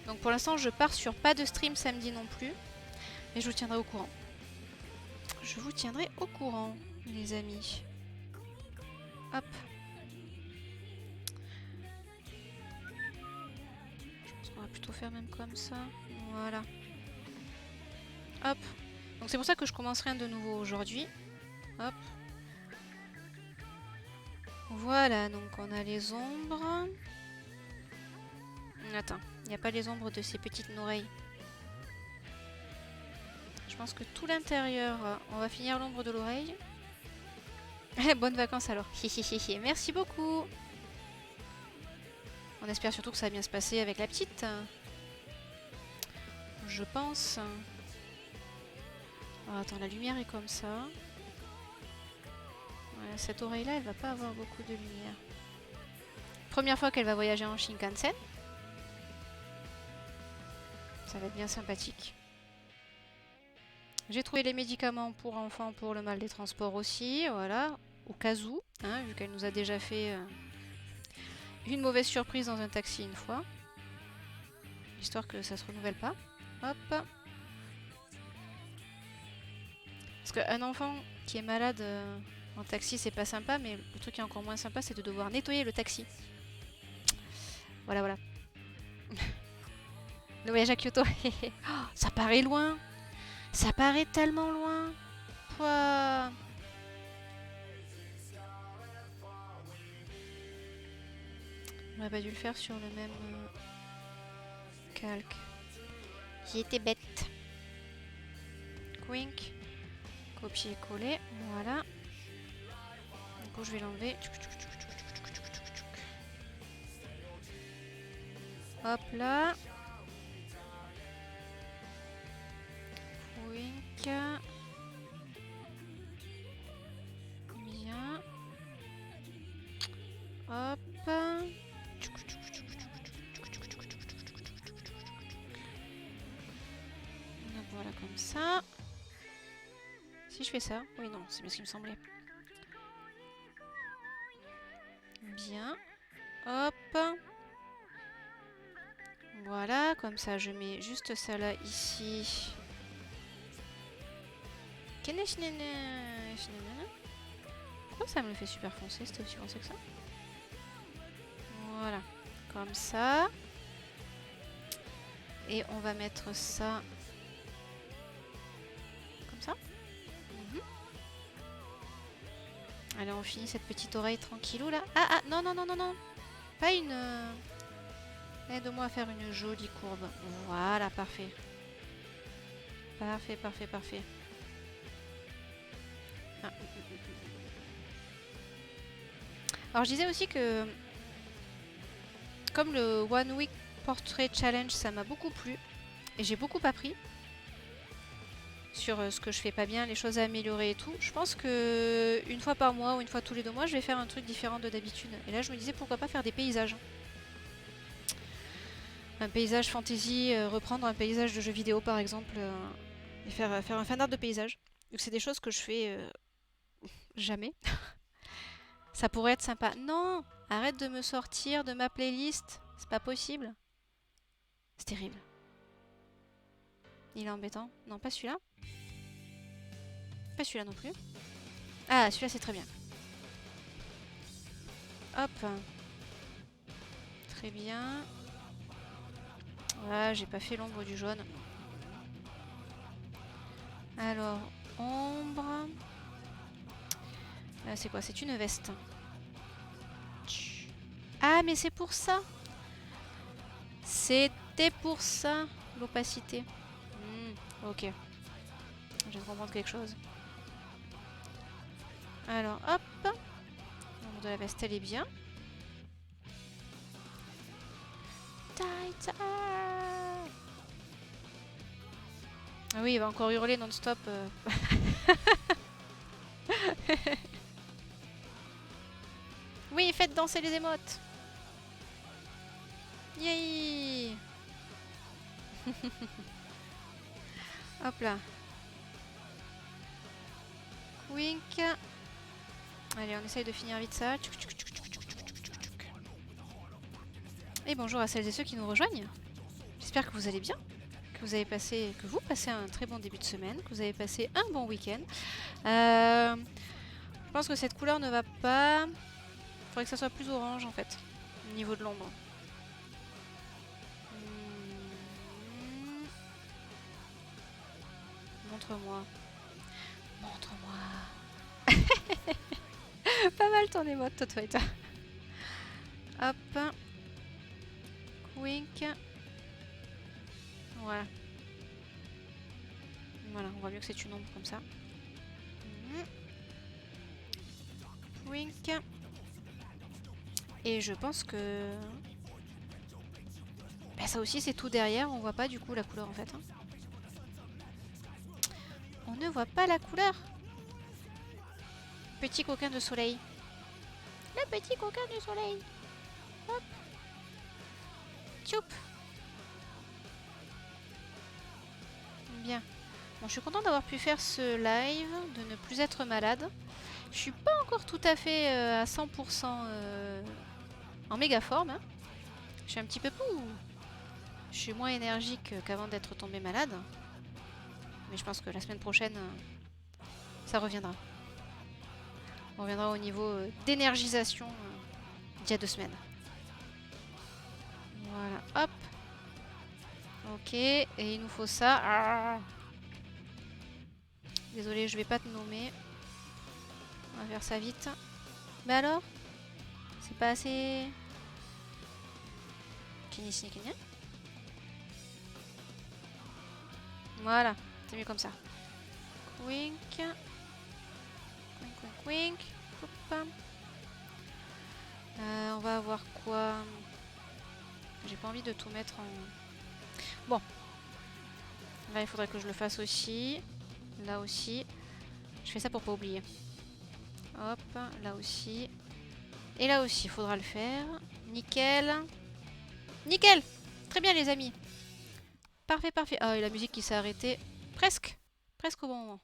Speaker 1: Donc pour l'instant je pars sur pas de stream samedi non plus. Mais je vous tiendrai au courant. Je vous tiendrai au courant, les amis. Hop. Je pense qu'on va plutôt faire même comme ça. Voilà. Hop. Donc c'est pour ça que je commence rien de nouveau aujourd'hui. Hop. Voilà, donc on a les ombres. Attends, il n'y a pas les ombres de ces petites oreilles. Je pense que tout l'intérieur, on va finir l'ombre de l'oreille. Bonnes vacances alors. Merci beaucoup. On espère surtout que ça va bien se passer avec la petite. Je pense. Alors, attends, la lumière est comme ça. Ouais, cette oreille-là, elle va pas avoir beaucoup de lumière. Première fois qu'elle va voyager en Shinkansen. Ça va être bien sympathique. J'ai trouvé les médicaments pour enfants pour le mal des transports aussi, voilà, au cas où, hein, vu qu'elle nous a déjà fait une mauvaise surprise dans un taxi une fois. Histoire que ça se renouvelle pas. Hop. Parce qu'un enfant qui est malade en taxi, c'est pas sympa, mais le truc qui est encore moins sympa, c'est de devoir nettoyer le taxi. Voilà, voilà. Le voyage à Kyoto. Oh, ça paraît loin. Ça paraît tellement loin. Pouah. On aurait pas dû le faire sur le même calque. Qui était bête. Quink. Copier-coller. Voilà. Du coup, je vais l'enlever. Hop là. Wink. Bien. Hop. Voilà comme ça. Si je fais ça. Oui, non, c'est bien ce qui me semblait. Bien. Hop. Voilà, comme ça je mets juste ça là ici. Pourquoi ça me le fait super foncé? C'était aussi foncé que ça. Voilà, comme ça. Et on va mettre ça comme ça. Allez, on finit cette petite oreille tranquillou là. Ah, non, non, non, non, non. Pas une... Aide-moi à faire une jolie courbe. Voilà, parfait. Parfait, parfait, parfait. Ah. Alors, je disais aussi que... Comme le One Week Portrait Challenge, ça m'a beaucoup plu. Et j'ai beaucoup appris. Sur ce que je fais pas bien, les choses à améliorer et tout. Je pense que une fois par mois ou une fois tous les 2 mois, je vais faire un truc différent de d'habitude. Et là, je me disais pourquoi pas faire des paysages. Un paysage fantasy, reprendre un paysage de jeu vidéo par exemple, et faire un fan art de paysage. Donc c'est des choses que je fais jamais. Ça pourrait être sympa. Non, arrête de me sortir de ma playlist. C'est pas possible. C'est terrible. Il est embêtant. Non, pas celui-là. Pas celui-là non plus. Ah, celui-là c'est très bien. Hop. Très bien. Voilà, j'ai pas fait l'ombre du jaune. Alors, ombre. Là, c'est quoi? C'est une veste. Ah, mais c'est pour ça. C'était pour ça, l'opacité. Ok. Je viens de comprendre quelque chose. Alors, hop. L'ombre de la veste, elle est bien. Ah oui, il va encore hurler non-stop. Oui, faites danser les émotes. Yay. Hop là. Wink. Allez, on essaye de finir vite ça. Et bonjour à celles et ceux qui nous rejoignent. J'espère que vous allez bien, que vous passez un très bon début de semaine, que vous avez passé un bon week-end. Je pense que cette couleur ne va pas. Il faudrait que ça soit plus orange en fait, au niveau de l'ombre. Montre-moi. Montre-moi. Pas mal ton émote, toi et toi. Hop. Wink. Voilà. Voilà, on voit mieux que c'est une ombre comme ça. Wink. Et je pense que... Bah, ça aussi c'est tout derrière, on voit pas du coup la couleur en fait. Hein. On ne voit pas la couleur. Petit coquin de soleil. Le petit coquin du soleil. Hop. Tchoup. Bien. Bon, je suis contente d'avoir pu faire ce live, de ne plus être malade. Je suis pas encore tout à fait à 100% en méga forme. Hein. Je suis un petit peu pou. Je suis moins énergique qu'avant d'être tombée malade. Mais je pense que la semaine prochaine, ça reviendra. On reviendra au niveau d'énergisation d'il y a 2 semaines. Voilà, hop. Ok, et il nous faut ça. Ah. Désolée, je vais pas te nommer. On va faire ça vite. Mais alors? C'est pas assez... Kini. Voilà, c'est mieux comme ça. Wink. Wink. Hop. On va avoir quoi? J'ai pas envie de tout mettre en... Bon. Là, il faudrait que je le fasse aussi. Là aussi. Je fais ça pour pas oublier. Hop, là aussi. Et là aussi, il faudra le faire. Nickel. Nickel! Très bien, les amis. Parfait, parfait. Ah, et la musique qui s'est arrêtée. Presque. Presque au bon moment.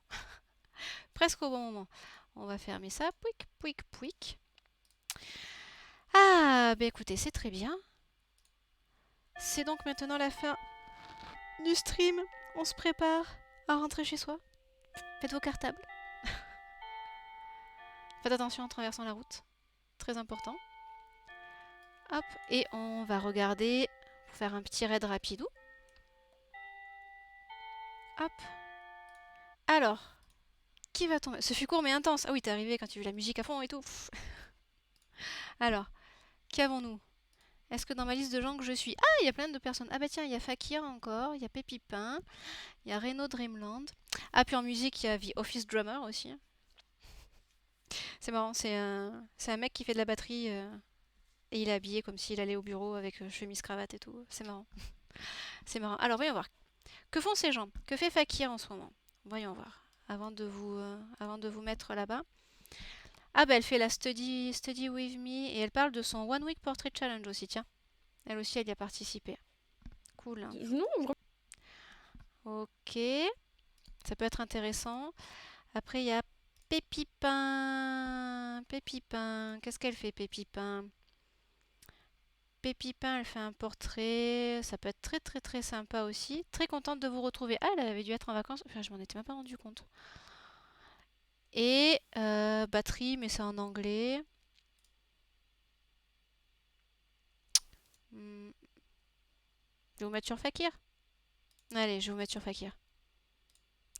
Speaker 1: Presque au bon moment. On va fermer ça. Pouic, pouic, pouic. Ah, bah écoutez, c'est très bien. C'est donc maintenant la fin du stream. On se prépare à rentrer chez soi. Faites vos cartables. Faites attention en traversant la route. Très important. Hop, et on va regarder, pour faire un petit raid rapidou. Hop. Alors, qui va tomber? Ce fut court mais intense. Ah oui, t'es arrivé quand tu as vu la musique à fond et tout. Pff. Alors, qu'avons-nous? Est-ce que dans ma liste de gens que je suis... Ah, il y a plein de personnes. Ah bah tiens, il y a Fakir encore, il y a Pépipin, il y a Reno Dreamland. Ah, puis en musique, il y a The Office Drummer aussi. C'est marrant, c'est un mec qui fait de la batterie et il est habillé comme s'il allait au bureau avec chemise, cravate et tout. C'est marrant. C'est marrant. Alors, voyons voir. Que font ces gens? Que fait Fakir en ce moment? Voyons voir. Avant de vous mettre là-bas. Ah bah elle fait la study with me et elle parle de son One Week Portrait Challenge aussi, tiens. Elle aussi, elle y a participé. Cool, hein.
Speaker 2: Non,
Speaker 1: Ok, ça peut être intéressant. Après, il y a Pépipin. Pépipin, qu'est-ce qu'elle fait, Pépipin? Pépipin, elle fait un portrait. Ça peut être très très très sympa aussi. Très contente de vous retrouver. Ah, elle avait dû être en vacances. Enfin, je m'en étais même pas rendu compte. Et batterie, mais c'est en anglais. Hmm, je vais vous mettre sur Fakir. Allez, je vais vous mettre sur Fakir.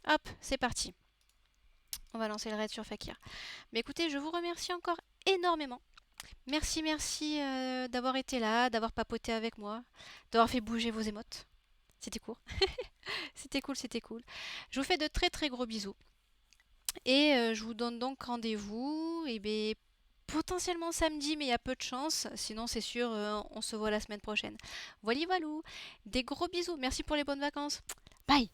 Speaker 1: Hop, c'est parti. On va lancer le raid sur Fakir. Mais écoutez, je vous remercie encore énormément. Merci, merci d'avoir été là, d'avoir papoté avec moi, d'avoir fait bouger vos émotes. C'était court. C'était cool, c'était cool. Je vous fais de très très gros bisous. Et je vous donne donc rendez-vous, et bien, potentiellement samedi, mais il y a peu de chance. Sinon, c'est sûr, on se voit la semaine prochaine. Voilà, voilà. Des gros bisous. Merci pour les bonnes vacances. Bye!